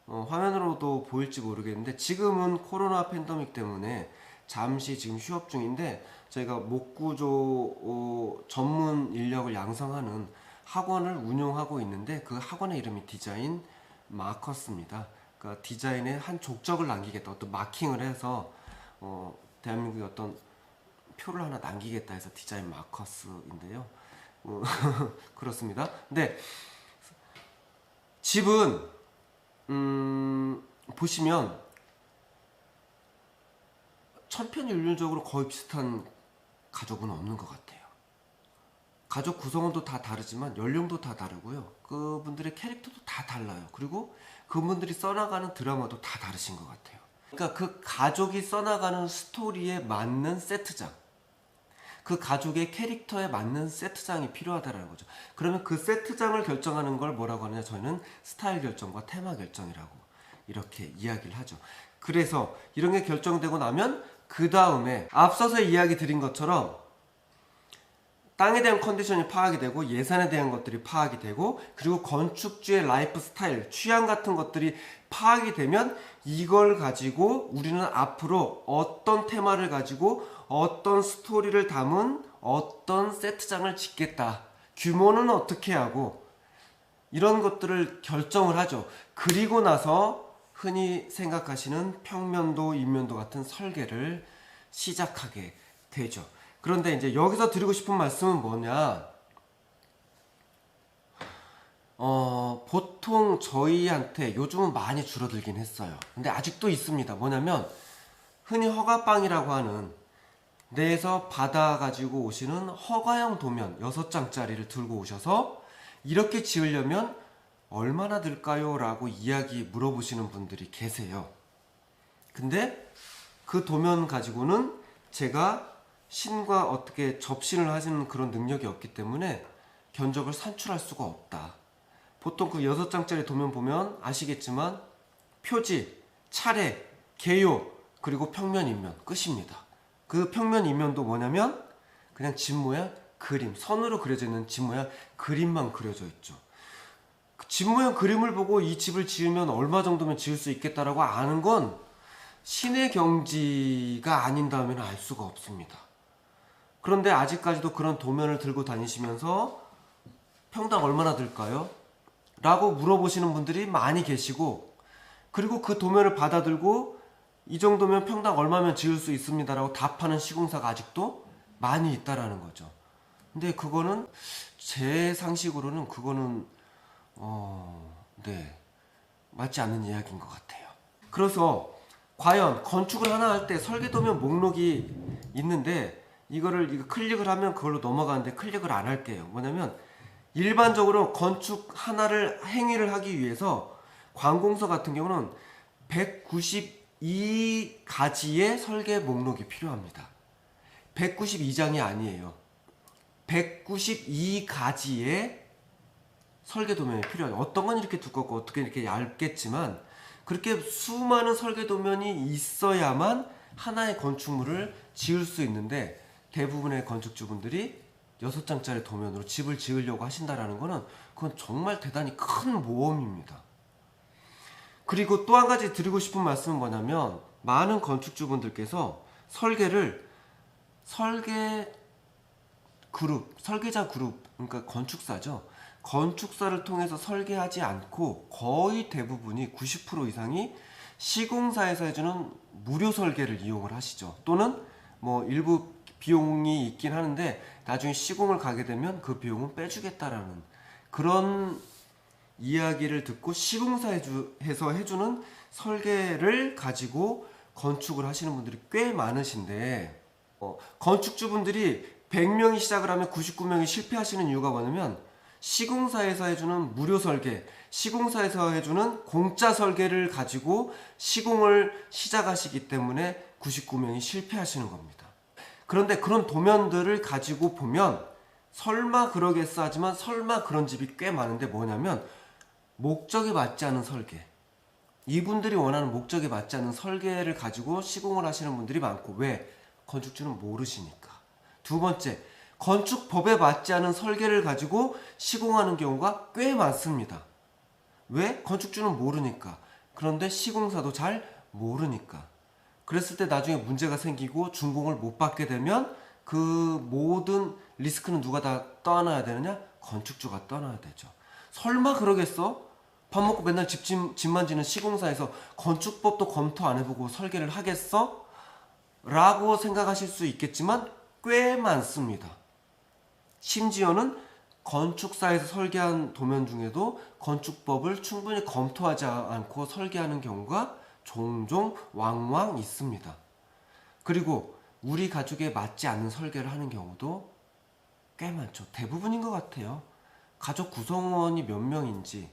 화면으로도 보일지 모르겠는데 지금은 코로나 팬데믹 때문에 잠시 지금 휴업 중인데 저희가 목구조 전문 인력을 양성하는 학원을 운영하고 있는데 그 학원의 이름이 디자인 마커스입니다. 그러니까 디자인의 한 족적을 남기겠다, 어떤 마킹을 해서 대한민국의 어떤 표를 하나 남기겠다 해서 디자인 마커스인데요. 그렇습니다. 근데 집은 보시면 천편일률적으로 거의 비슷한 가족은 없는 것 같아요. 가족 구성원도 다 다르지만 연령도 다 다르고요. 그분들의 캐릭터도 다 달라요. 그리고 그분들이 써나가는 드라마도 다 다르신 것 같아요. 그러니까 그 가족이 써나가는 스토리에 맞는 세트장, 그 가족의 캐릭터에 맞는 세트장이 필요하다는 거죠. 그러면 그 세트장을 결정하는 걸 뭐라고 하느냐? 저희는 스타일 결정과 테마 결정이라고 이렇게 이야기를 하죠. 그래서 이런 게 결정되고 나면 그 다음에 앞서서 이야기 드린 것처럼 땅에 대한 컨디션이 파악이 되고 예산에 대한 것들이 파악이 되고 그리고 건축주의 라이프 스타일, 취향 같은 것들이 파악이 되면 이걸 가지고 우리는 앞으로 어떤 테마를 가지고 어떤 스토리를 담은 어떤 세트장을 짓겠다. 규모는 어떻게 하고 이런 것들을 결정을 하죠. 그리고 나서 흔히 생각하시는 평면도, 인면도 같은 설계를 시작하게 되죠. 그런데 이제 여기서 드리고 싶은 말씀은 뭐냐? 보통 저희한테 요즘은 많이 줄어들긴 했어요. 근데 아직도 있습니다. 뭐냐면 흔히 허가빵이라고 하는 내에서 받아가지고 오시는 허가형 도면 6장짜리를 들고 오셔서 이렇게 지으려면 얼마나 들까요? 라고 이야기 물어보시는 분들이 계세요. 근데 그 도면 가지고는 제가 신과 어떻게 접신을 하시는 그런 능력이 없기 때문에 견적을 산출할 수가 없다. 보통 그 6장짜리 도면 보면 아시겠지만 표지, 차례, 개요, 그리고 평면, 인면 끝입니다. 그 평면, 인면도 뭐냐면 그냥 집 모양, 그림, 선으로 그려져 있는 집 모양, 그림만 그려져 있죠. 집 모양 그림을 보고 이 집을 지으면 얼마 정도면 지을 수 있겠다라고 아는 건 신의 경지가 아닌다면 알 수가 없습니다. 그런데 아직까지도 그런 도면을 들고 다니시면서 평당 얼마나 들까요? 라고 물어보시는 분들이 많이 계시고 그리고 그 도면을 받아들고 이 정도면 평당 얼마면 지을 수 있습니다 라고 답하는 시공사가 아직도 많이 있다라는 거죠. 근데 그거는 제 상식으로는 그거는 맞지 않는 이야기인 것 같아요. 그래서 과연 건축을 하나 할 때 설계도면 목록이 있는데 이거 클릭을 하면 그걸로 넘어가는데 클릭을 안 할게요. 뭐냐면 일반적으로 건축 하나를 행위를 하기 위해서 관공서 같은 경우는 192가지의 설계 목록이 필요합니다. 192장이 아니에요. 192가지의 설계 도면이 필요해요. 어떤 건 이렇게 두껍고 어떻게 이렇게 얇겠지만 그렇게 수많은 설계 도면이 있어야만 하나의 건축물을 지을 수 있는데 대부분의 건축주분들이 6장짜리 도면으로 집을 지으려고 하신다라는 거는 그건 정말 대단히 큰 모험입니다. 그리고 또 한 가지 드리고 싶은 말씀은 뭐냐면 많은 건축주분들께서 설계자 그룹, 그러니까 건축사죠. 건축사를 통해서 설계하지 않고 거의 대부분이 90% 이상이 시공사에서 해주는 무료 설계를 이용을 하시죠. 또는 뭐 일부 비용이 있긴 하는데 나중에 시공을 가게 되면 그 비용은 빼주겠다라는 그런 이야기를 듣고 시공사에서 해주는 설계를 가지고 건축을 하시는 분들이 꽤 많으신데 건축주분들이 100명이 시작을 하면 99명이 실패하시는 이유가 뭐냐면 시공사에서 해주는 무료 설계, 시공사에서 해주는 공짜 설계를 가지고 시공을 시작하시기 때문에 99명이 실패하시는 겁니다. 그런데 그런 도면들을 가지고 보면 설마 그러겠어 하지만 설마 그런 집이 꽤 많은데 뭐냐면 목적에 맞지 않은 설계, 이분들이 원하는 목적에 맞지 않는 설계를 가지고 시공을 하시는 분들이 많고, 왜? 건축주는 모르시니까. 두 번째, 건축법에 맞지 않은 설계를 가지고 시공하는 경우가 꽤 많습니다. 왜? 건축주는 모르니까. 그런데 시공사도 잘 모르니까. 그랬을 때 나중에 문제가 생기고 준공을 못 받게 되면 그 모든 리스크는 누가 다 떠안아야 되느냐? 건축주가 떠나야 되죠. 설마 그러겠어? 밥 먹고 맨날 집만 지는 시공사에서 건축법도 검토 안 해보고 설계를 하겠어? 라고 생각하실 수 있겠지만 꽤 많습니다. 심지어는 건축사에서 설계한 도면 중에도 건축법을 충분히 검토하지 않고 설계하는 경우가 종종 왕왕 있습니다. 그리고 우리 가족에 맞지 않는 설계를 하는 경우도 꽤 많죠. 대부분인 것 같아요. 가족 구성원이 몇 명인지,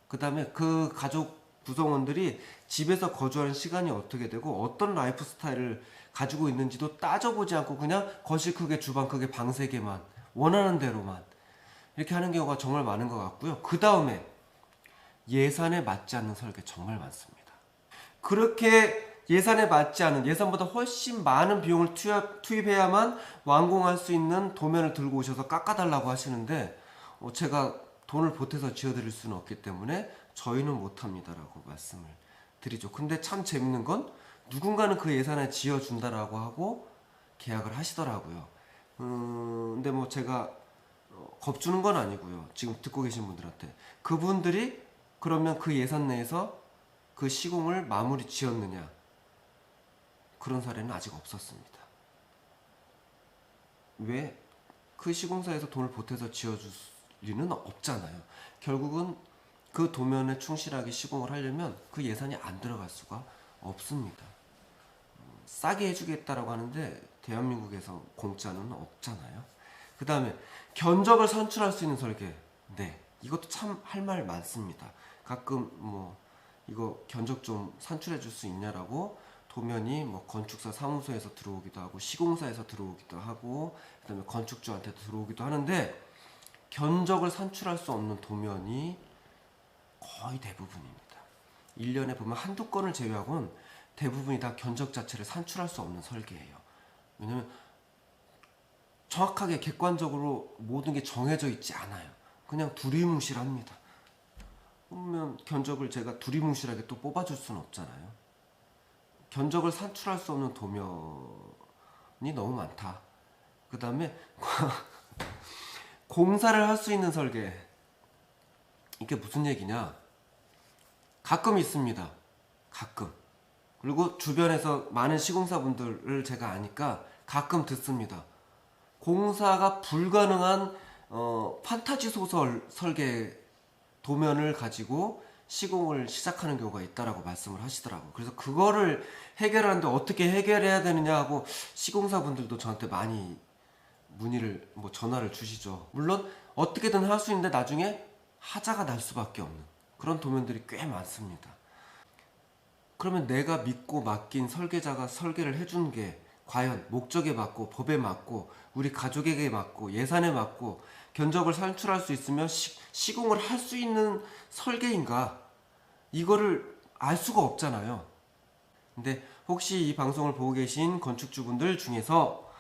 그 다음에 그 가족 구성원들이 집에서 거주하는 시간이 어떻게 되고 어떤 라이프 스타일을 가지고 있는지도 따져보지 않고 그냥 거실 크게, 주방 크게, 방 3개만 원하는 대로만 이렇게 하는 경우가 정말 많은 것 같고요. 그 다음에 예산에 맞지 않는 설계 정말 많습니다. 그렇게 예산에 맞지 않은, 예산보다 훨씬 많은 비용을 투입해야만 완공할 수 있는 도면을 들고 오셔서 깎아달라고 하시는데 제가 돈을 보태서 지어드릴 수는 없기 때문에 저희는 못합니다라고 말씀을 드리죠. 근데 참 재밌는 건 누군가는 그 예산에 지어준다라고 하고 계약을 하시더라고요. 근데 뭐 제가 겁주는 건 아니고요. 지금 듣고 계신 분들한테. 그분들이 그러면 그 예산 내에서 그 시공을 마무리 지었느냐? 그런 사례는 아직 없었습니다. 왜? 그 시공사에서 돈을 보태서 지어줄 리는 없잖아요. 결국은 그 도면에 충실하게 시공을 하려면 그 예산이 안 들어갈 수가 없습니다. 싸게 해주겠다라고 하는데 대한민국에서 공짜는 없잖아요. 그 다음에 견적을 산출할 수 있는 설계, 네, 이것도 참 할 말 많습니다. 가끔 뭐 이거 견적 좀 산출해 줄 수 있냐라고 도면이 뭐 건축사 사무소에서 들어오기도 하고 시공사에서 들어오기도 하고 그 다음에 건축주한테 들어오기도 하는데 견적을 산출할 수 없는 도면이 거의 대부분입니다. 1년에 보면 한두 건을 제외하고는 대부분이 다 견적 자체를 산출할 수 없는 설계예요. 왜냐면 정확하게 객관적으로 모든 게 정해져 있지 않아요. 그냥 두리뭉실합니다. 그러면 견적을 제가 두리뭉실하게 또 뽑아줄 수는 없잖아요. 견적을 산출할 수 없는 도면이 너무 많다. 그 다음에 공사를 할 수 있는 설계, 이게 무슨 얘기냐? 가끔 있습니다. 가끔. 그리고 주변에서 많은 시공사분들을 제가 아니까 가끔 듣습니다. 공사가 불가능한 판타지 소설 설계 도면을 가지고 시공을 시작하는 경우가 있다라고 말씀을 하시더라고요. 그래서 그거를 해결하는데 어떻게 해결해야 되느냐 하고 시공사분들도 저한테 많이 문의를, 전화를 주시죠. 물론 어떻게든 할 수 있는데 나중에 하자가 날 수밖에 없는 그런 도면들이 꽤 많습니다. 그러면 내가 믿고 맡긴 설계자가 설계를 해준 게 과연 목적에 맞고 법에 맞고 우리 가족에게 맞고 예산에 맞고 견적을 산출할 수 있으면 시공을 할 수 있는 설계인가? 이거를 알 수가 없잖아요. 근데 혹시 이 방송을 보고 계신 건축주분들 중에서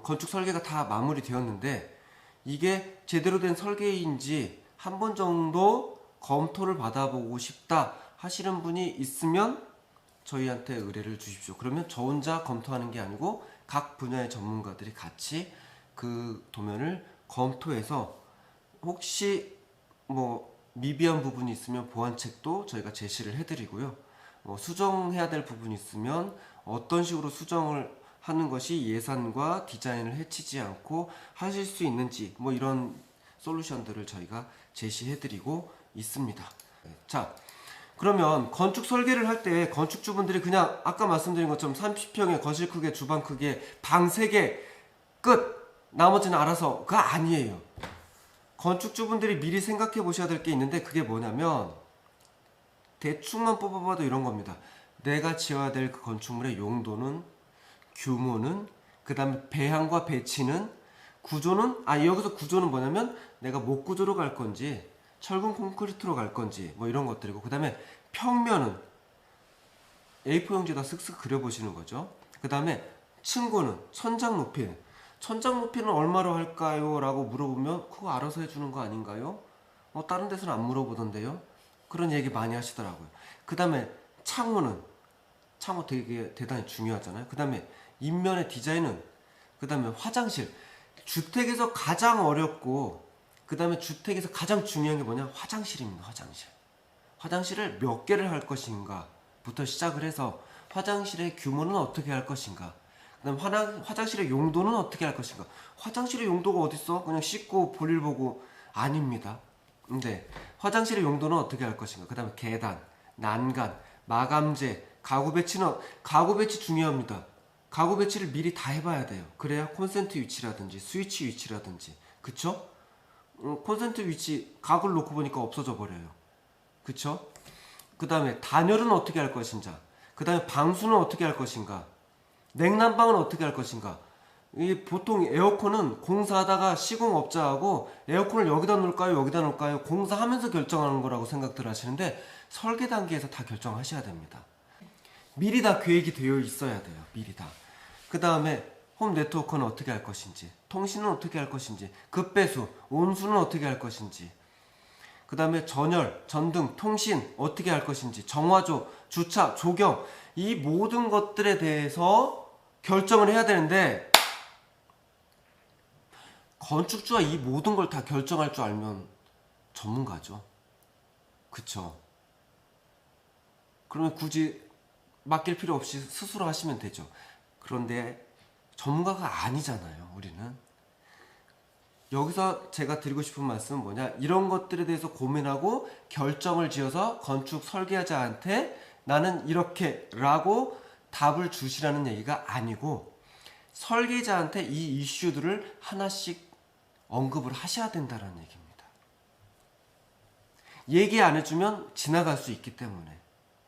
건축 설계가 다 마무리되었는데 이게 제대로 된 설계인지 한 번 정도 검토를 받아보고 싶다 하시는 분이 있으면 저희한테 의뢰를 주십시오. 그러면 저 혼자 검토하는 게 아니고 각 분야의 전문가들이 같이 그 도면을 검토해서 혹시 미비한 부분이 있으면 보완책도 저희가 제시를 해드리고요. 수정해야 될 부분이 있으면 어떤 식으로 수정을 하는 것이 예산과 디자인을 해치지 않고 하실 수 있는지 이런 솔루션들을 저희가 제시해드리고 있습니다. 자, 그러면 건축 설계를 할 때 건축주분들이 그냥 아까 말씀드린 것처럼 30평에 거실 크게, 주방 크게, 방 3개 끝! 나머지는 알아서가 아니에요. 건축주분들이 미리 생각해 보셔야 될 게 있는데 그게 뭐냐면 대충만 뽑아봐도 이런 겁니다. 내가 지어야 될 그 건축물의 용도는, 규모는, 그 다음에 배양과 배치는, 구조는, 여기서 구조는 뭐냐면 내가 목구조로 갈 건지 철근 콘크리트로 갈 건지 뭐 이런 것들이고, 그 다음에 평면은 A4 용지에다 쓱쓱 그려보시는 거죠. 그 다음에 층고는, 천장 높이는, 천장 높이는 얼마로 할까요? 라고 물어보면 그거 알아서 해주는 거 아닌가요? 다른 데서는 안 물어보던데요? 그런 얘기 많이 하시더라고요. 그 다음에 창호는, 창호 되게 대단히 중요하잖아요. 그 다음에 인면의 디자인은, 그 다음에 화장실, 주택에서 가장 어렵고 그 다음에 주택에서 가장 중요한 게 뭐냐? 화장실입니다. 화장실. 화장실을 몇 개를 할 것인가 부터 시작을 해서 화장실의 규모는 어떻게 할 것인가, 그 다음 화장실의 용도는 어떻게 할 것인가. 화장실의 용도가 어딨어? 그냥 씻고 볼일 보고 아닙니다. 근데 화장실의 용도는 어떻게 할 것인가. 그 다음에 계단, 난간, 마감재, 가구 배치는, 가구 배치 중요합니다. 가구 배치를 미리 다 해봐야 돼요. 그래야 콘센트 위치라든지 스위치 위치라든지, 그쵸? 콘센트 위치 가구를 놓고 보니까 없어져 버려요. 그쵸? 그 다음에 단열은 어떻게 할 것인가, 그 다음에 방수는 어떻게 할 것인가, 냉난방은 어떻게 할 것인가. 보통 에어컨은 공사하다가 시공업자하고 에어컨을 여기다 놓을까요 여기다 놓을까요 공사하면서 결정하는 거라고 생각들 하시는데, 설계 단계에서 다 결정하셔야 됩니다. 미리 다 계획이 되어 있어야 돼요. 미리 다. 그 다음에 홈 네트워크는 어떻게 할 것인지, 통신은 어떻게 할 것인지, 급배수, 온수는 어떻게 할 것인지, 그 다음에 전열, 전등, 통신 어떻게 할 것인지, 정화조, 주차, 조경, 이 모든 것들에 대해서 결정을 해야 되는데, 건축주가 이 모든 걸 다 결정할 줄 알면 전문가죠. 그쵸? 그러면 굳이 맡길 필요 없이 스스로 하시면 되죠. 그런데 전문가가 아니잖아요, 우리는. 여기서 제가 드리고 싶은 말씀은 뭐냐, 이런 것들에 대해서 고민하고 결정을 지어서 건축 설계자한테 나는 이렇게 라고 답을 주시라는 얘기가 아니고, 설계자한테 이 이슈들을 하나씩 언급을 하셔야 된다는 얘기입니다. 얘기 안 해주면 지나갈 수 있기 때문에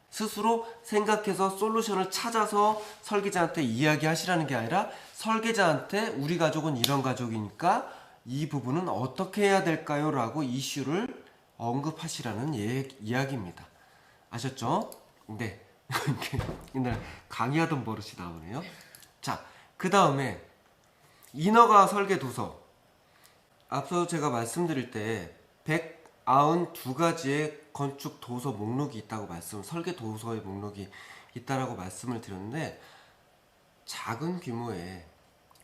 스스로 생각해서 솔루션을 찾아서 설계자한테 이야기하시라는 게 아니라, 설계자한테 우리 가족은 이런 가족이니까 이 부분은 어떻게 해야 될까요? 라고 이슈를 언급하시라는 이야기입니다. 아셨죠? 네. 옛날 강의하던 버릇이 나오네요. 자, 그 다음에 인허가 설계 도서. 앞서 제가 말씀드릴 때 192가지의 건축 도서 목록이 있다고 설계 도서의 목록이 있다라고 말씀을 드렸는데, 작은 규모의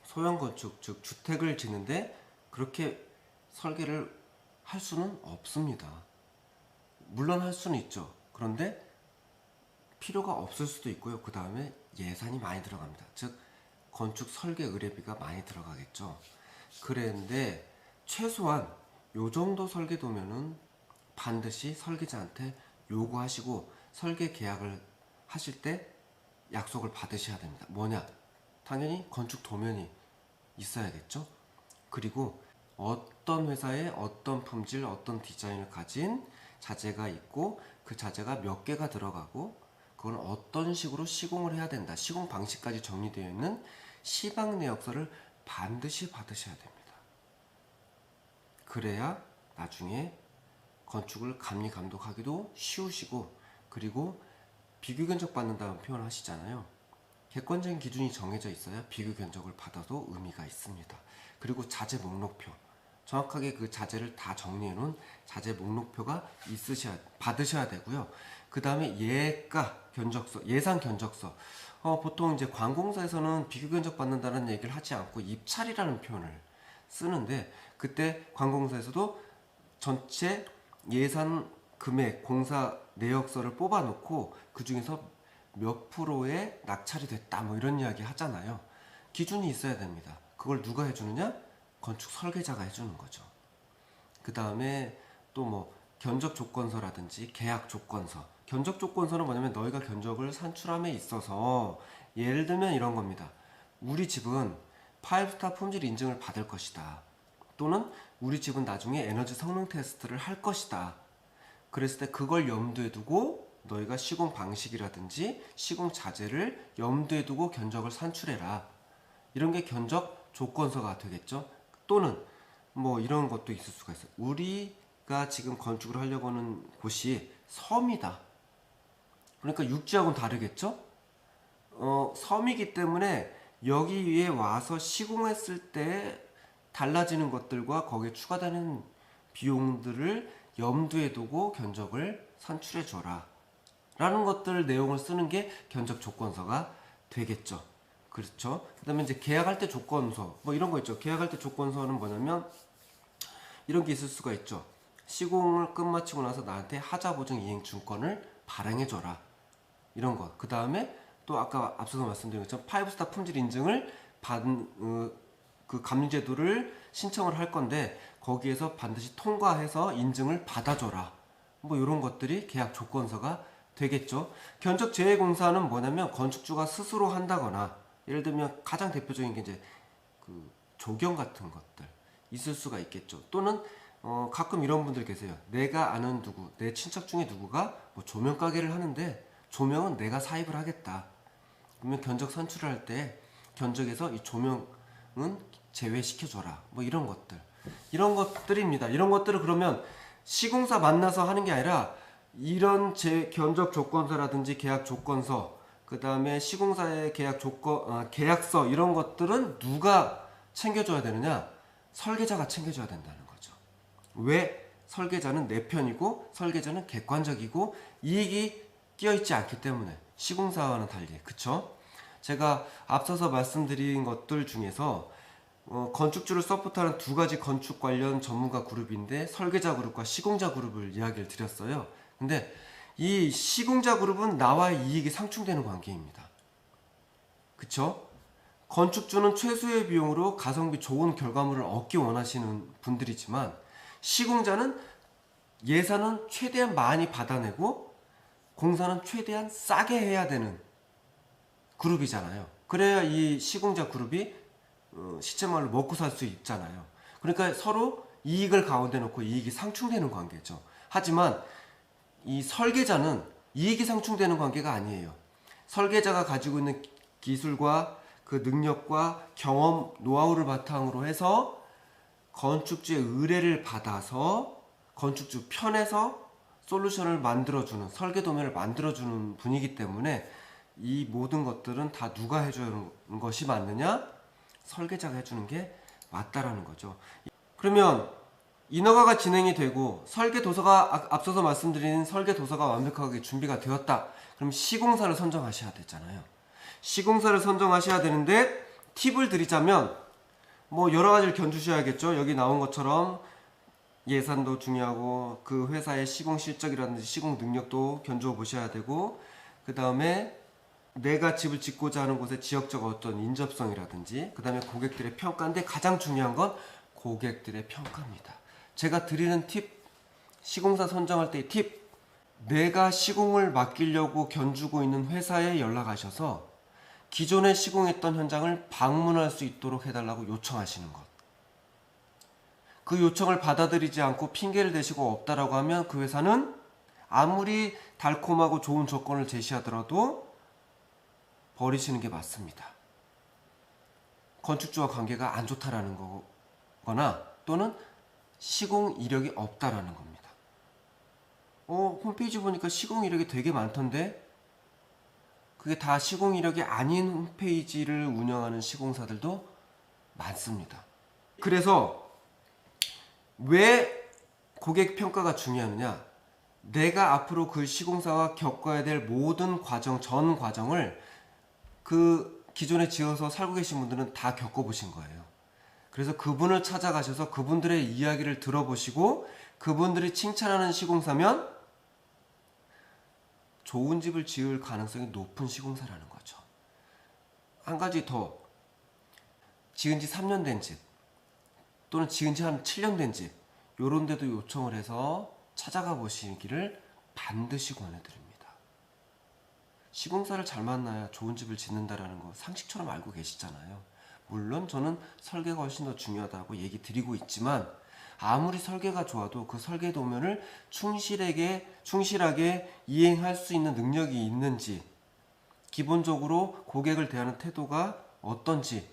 소형 건축, 즉 주택을 짓는데 그렇게 설계를 할 수는 없습니다. 물론 할 수는 있죠. 그런데 필요가 없을 수도 있고요. 그 다음에 예산이 많이 들어갑니다. 즉 건축 설계 의뢰비가 많이 들어가겠죠. 그런데 최소한 요 정도 설계도면은 반드시 설계자한테 요구하시고 설계 계약을 하실 때 약속을 받으셔야 됩니다. 뭐냐? 당연히 건축 도면이 있어야겠죠. 그리고 어떤 회사에 어떤 품질, 어떤 디자인을 가진 자재가 있고 그 자재가 몇 개가 들어가고 그건 어떤 식으로 시공을 해야 된다, 시공 방식까지 정리되어 있는 시방 내역서를 반드시 받으셔야 됩니다. 그래야 나중에 건축을 감리 감독하기도 쉬우시고, 그리고 비교 견적 받는다는 표현을 하시잖아요. 객관적인 기준이 정해져 있어야 비교 견적을 받아도 의미가 있습니다. 그리고 자재 목록표, 정확하게 그 자재를 다 정리해 놓은 자재 목록표가 받으셔야 되고요. 그 다음에 예가 견적서, 예산 견적서. 보통 이제 관공서에서는 비교 견적 받는다는 얘기를 하지 않고 입찰이라는 표현을 쓰는데, 그때 관공서에서도 전체 예산 금액, 공사 내역서를 뽑아놓고 그 중에서 몇 프로의 낙찰이 됐다 뭐 이런 이야기 하잖아요. 기준이 있어야 됩니다. 그걸 누가 해주느냐? 건축 설계자가 해주는 거죠. 그 다음에 또 뭐 견적 조건서라든지 계약 조건서. 견적 조건서는 뭐냐면 너희가 견적을 산출함에 있어서, 예를 들면 이런 겁니다. 우리 집은 5스타 품질 인증을 받을 것이다. 또는 우리 집은 나중에 에너지 성능 테스트를 할 것이다. 그랬을 때 그걸 염두에 두고 너희가 시공 방식이라든지 시공 자재를 염두에 두고 견적을 산출해라. 이런 게 견적 조건서가 되겠죠. 또는 뭐 이런 것도 있을 수가 있어요. 우리가 지금 건축을 하려고 하는 곳이 섬이다. 그러니까 육지하고는 다르겠죠. 섬이기 때문에 여기에 와서 시공했을 때 달라지는 것들과 거기에 추가되는 비용들을 염두에 두고 견적을 산출해 줘라 라는 것들 내용을 쓰는 게 견적 조건서가 되겠죠. 그렇죠. 그 다음에 이제 계약할 때 조건서 뭐 이런 거 있죠. 계약할 때 조건서는 뭐냐면 이런 게 있을 수가 있죠. 시공을 끝마치고 나서 나한테 하자보증 이행증권을 발행해 줘라, 이런 것. 그 다음에 또 아까 앞서서 말씀드린 것처럼 5스타 품질 인증을 받은 그 감리제도를 신청을 할 건데 거기에서 반드시 통과해서 인증을 받아줘라. 뭐 이런 것들이 계약 조건서가 되겠죠. 견적 재해공사는 뭐냐면 건축주가 스스로 한다거나 예를 들면 가장 대표적인 게 이제 그 조경 같은 것들 있을 수가 있겠죠. 또는 가끔 이런 분들 계세요. 내가 아는 누구, 내 친척 중에 누구가 뭐 조명 가게를 하는데 조명은 내가 사입을 하겠다. 그러면 견적 산출을 할 때 견적에서 이 조명은 제외시켜줘라. 뭐 이런 것들. 이런 것들입니다. 이런 것들을 그러면 시공사 만나서 하는 게 아니라 이런 견적 조건서라든지 계약 조건서, 그 다음에 시공사의 계약 조건, 계약서 이런 것들은 누가 챙겨줘야 되느냐? 설계자가 챙겨줘야 된다는 거죠. 왜? 설계자는 내 편이고 설계자는 객관적이고 이익이 끼어있지 않기 때문에 시공사와는 달리. 그쵸? 제가 앞서서 말씀드린 것들 중에서 건축주를 서포트하는 두 가지 건축 관련 전문가 그룹인데 설계자 그룹과 시공자 그룹을 이야기를 드렸어요. 근데 이 시공자 그룹은 나와의 이익이 상충되는 관계입니다. 그쵸? 건축주는 최소의 비용으로 가성비 좋은 결과물을 얻기 원하시는 분들이지만 시공자는 예산은 최대한 많이 받아내고 공사는 최대한 싸게 해야 되는 그룹이잖아요. 그래야 이 시공자 그룹이 시체말로 먹고 살 수 있잖아요. 그러니까 서로 이익을 가운데 놓고 이익이 상충되는 관계죠. 하지만 이 설계자는 이익이 상충되는 관계가 아니에요. 설계자가 가지고 있는 기술과 그 능력과 경험, 노하우를 바탕으로 해서 건축주의 의뢰를 받아서 건축주 편에서 솔루션을 만들어주는, 설계 도면을 만들어주는 분이기 때문에 이 모든 것들은 다 누가 해주는 것이 맞느냐? 설계자가 해주는 게 맞다라는 거죠. 그러면 인허가가 진행이 되고 설계 도서가 앞서서 말씀드린 설계 도서가 완벽하게 준비가 되었다. 그럼 시공사를 선정하셔야 되잖아요. 시공사를 선정하셔야 되는데 팁을 드리자면 뭐 여러 가지를 견주셔야겠죠. 여기 나온 것처럼 예산도 중요하고 그 회사의 시공 실적이라든지 시공 능력도 견주어 보셔야 되고, 그 다음에 내가 집을 짓고자 하는 곳의 지역적 어떤 인접성이라든지, 그 다음에 고객들의 평가인데 가장 중요한 건 고객들의 평가입니다. 제가 드리는 팁, 시공사 선정할 때의 팁, 내가 시공을 맡기려고 견주고 있는 회사에 연락하셔서 기존에 시공했던 현장을 방문할 수 있도록 해달라고 요청하시는 것. 그 요청을 받아들이지 않고 핑계를 대시고 없다라고 하면 그 회사는 아무리 달콤하고 좋은 조건을 제시하더라도 버리시는 게 맞습니다. 건축주와 관계가 안 좋다라는 거거나 또는 시공 이력이 없다라는 겁니다. 홈페이지 보니까 시공 이력이 되게 많던데 그게 다 시공 이력이 아닌 홈페이지를 운영하는 시공사들도 많습니다. 그래서 왜 고객 평가가 중요하느냐? 내가 앞으로 그 시공사와 겪어야 될 모든 과정, 전 과정을 그 기존에 지어서 살고 계신 분들은 다 겪어보신 거예요. 그래서 그분을 찾아가셔서 그분들의 이야기를 들어보시고 그분들이 칭찬하는 시공사면 좋은 집을 지을 가능성이 높은 시공사라는 거죠. 한 가지 더, 지은 지 3년 된 집 또는 지은 지 한 7년 된 집 요런 데도 요청을 해서 찾아가 보시기를 반드시 권해드립니다. 시공사를 잘 만나야 좋은 집을 짓는다라는 거 상식처럼 알고 계시잖아요. 물론 저는 설계가 훨씬 더 중요하다고 얘기 드리고 있지만, 아무리 설계가 좋아도 그 설계 도면을 충실하게 이행할 수 있는 능력이 있는지, 기본적으로 고객을 대하는 태도가 어떤지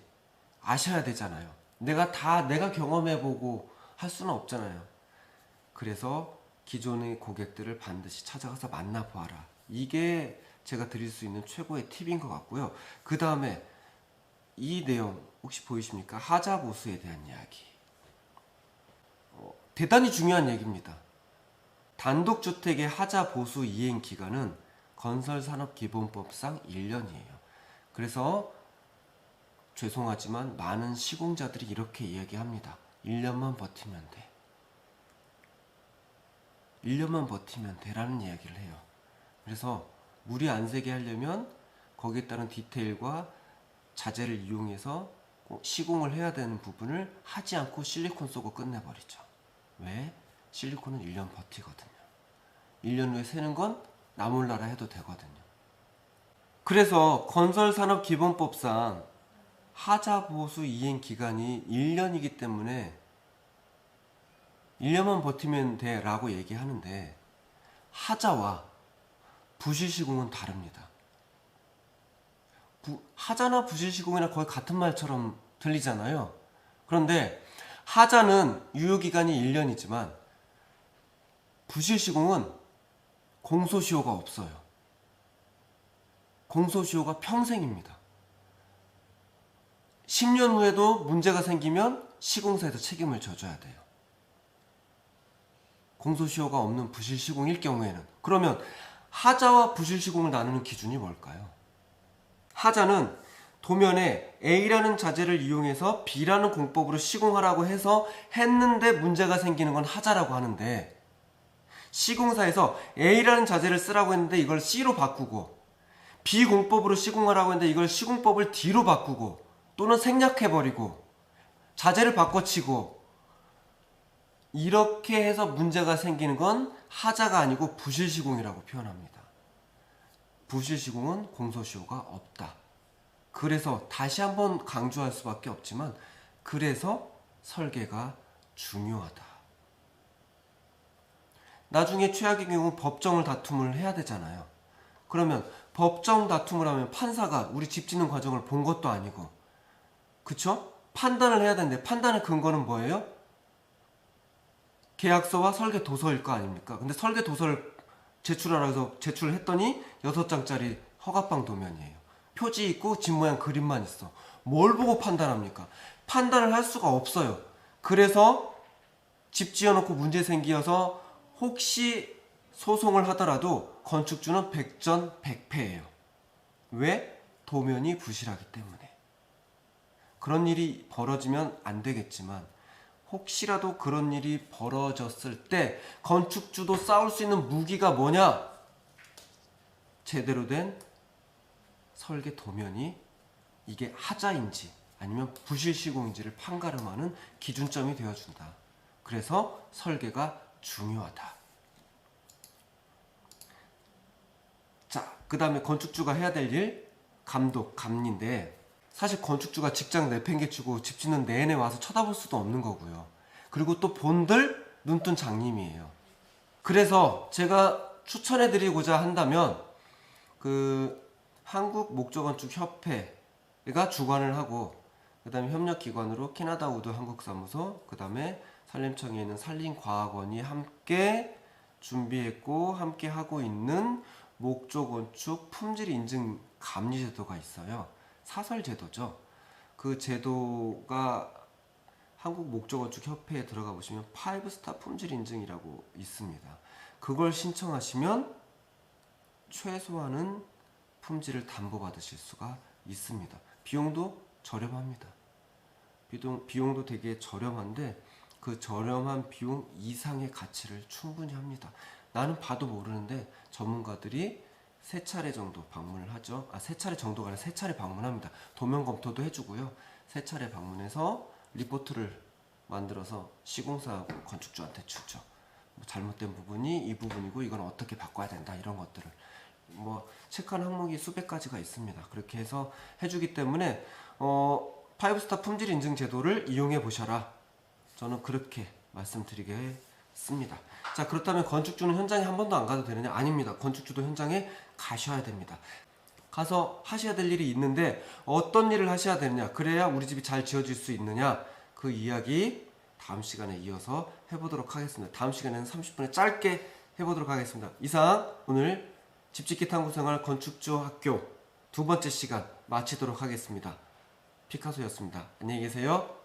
아셔야 되잖아요. 내가 경험해보고 할 수는 없잖아요. 그래서 기존의 고객들을 반드시 찾아가서 만나보아라. 이게 제가 드릴 수 있는 최고의 팁인 것 같고요. 그 다음에 이 내용 혹시 보이십니까? 하자 보수에 대한 이야기. 대단히 중요한 얘기입니다. 단독주택의 하자 보수 이행 기간은 건설산업기본법상 1년이에요. 그래서 죄송하지만 많은 시공자들이 이렇게 이야기합니다. 1년만 버티면 돼. 1년만 버티면 돼라는 이야기를 해요. 그래서 물이 안 새게 하려면 거기에 따른 디테일과 자재를 이용해서 시공을 해야 되는 부분을 하지 않고 실리콘 쏘고 끝내버리죠. 왜? 실리콘은 1년 버티거든요. 1년 후에 새는 건 나 몰라라 해도 되거든요. 그래서 건설산업기본법상 하자보수 이행 기간이 1년이기 때문에 1년만 버티면 돼 라고 얘기하는데, 하자와 부실시공은 다릅니다. 하자나 부실시공이나 거의 같은 말처럼 들리잖아요. 그런데 하자는 유효기간이 1년이지만 부실시공은 공소시효가 없어요. 공소시효가 평생입니다. 10년 후에도 문제가 생기면 시공사에서 책임을 져줘야 돼요. 공소시효가 없는 부실시공일 경우에는. 그러면 하자와 부실시공을 나누는 기준이 뭘까요? 하자는 도면에 A라는 자재를 이용해서 B라는 공법으로 시공하라고 해서 했는데 문제가 생기는 건 하자라고 하는데, 시공사에서 A라는 자재를 쓰라고 했는데 이걸 C로 바꾸고, B 공법으로 시공하라고 했는데 이걸 시공법을 D로 바꾸고, 또는 생략해버리고 자재를 바꿔치고 이렇게 해서 문제가 생기는 건 하자가 아니고 부실시공이라고 표현합니다. 부실시공은 공소시효가 없다. 그래서 다시 한번 강조할 수밖에 없지만, 그래서 설계가 중요하다. 나중에 최악의 경우 법정을 다툼을 해야 되잖아요. 그러면 법정 다툼을 하면 판사가 우리 집 짓는 과정을 본 것도 아니고, 그쵸? 판단을 해야 되는데 판단의 근거는 뭐예요? 계약서와 설계 도서일 거 아닙니까? 근데 설계 도서를 제출하라 해서 제출을 했더니 6장짜리 허가방 도면이에요. 표지 있고 집 모양 그림만 있어. 뭘 보고 판단합니까? 판단을 할 수가 없어요. 그래서 집 지어놓고 문제 생기어서 혹시 소송을 하더라도 건축주는 백전백패예요. 왜? 도면이 부실하기 때문에. 그런 일이 벌어지면 안 되겠지만, 혹시라도 그런 일이 벌어졌을 때 건축주도 싸울 수 있는 무기가 뭐냐? 제대로 된 설계 도면이 이게 하자인지 아니면 부실시공인지를 판가름하는 기준점이 되어준다. 그래서 설계가 중요하다. 자, 그 다음에 건축주가 해야 될 일, 감독, 감리인데, 사실 건축주가 직장 내팽개치고 집 짓는 내내 와서 쳐다볼 수도 없는 거고요. 그리고 또 본들 눈뜬 장님이에요. 그래서 제가 추천해드리고자 한다면 한국목조건축협회가 주관을 하고, 그 다음에 협력기관으로 캐나다 우드 한국사무소, 그 다음에 산림청에 있는 산림과학원이 함께 준비했고 함께 하고 있는 목조건축 품질인증 감리제도가 있어요. 사설제도죠. 그 제도가 한국목조건축협회에 들어가 보시면 5스타 품질인증이라고 있습니다. 그걸 신청하시면 최소한은 품질을 담보받으실 수가 있습니다. 비용도 저렴합니다. 비용도 되게 저렴한데 그 저렴한 비용 이상의 가치를 충분히 합니다. 나는 봐도 모르는데 전문가들이 3차례 정도 방문을 하죠. 3차례 정도가 아니라 3차례 방문합니다. 도면 검토도 해주고요. 3차례 방문해서 리포트를 만들어서 시공사하고 건축주한테 주죠. 잘못된 부분이 이 부분이고 이건 어떻게 바꿔야 된다, 이런 것들을 체크한 항목이 수백 가지가 있습니다. 그렇게 해서 해주기 때문에 5스타 품질 인증 제도를 이용해 보셔라. 저는 그렇게 말씀드리겠습니다. 자, 그렇다면 건축주는 현장에 한 번도 안 가도 되느냐? 아닙니다. 건축주도 현장에 가셔야 됩니다. 가서 하셔야 될 일이 있는데 어떤 일을 하셔야 되느냐, 그래야 우리 집이 잘 지어질 수 있느냐, 그 이야기 다음 시간에 이어서 해보도록 하겠습니다. 다음 시간에는 30분에 짧게 해보도록 하겠습니다. 이상 오늘 집짓기 탐구생활 건축주 학교 두 번째 시간 마치도록 하겠습니다. 피카소였습니다. 안녕히 계세요.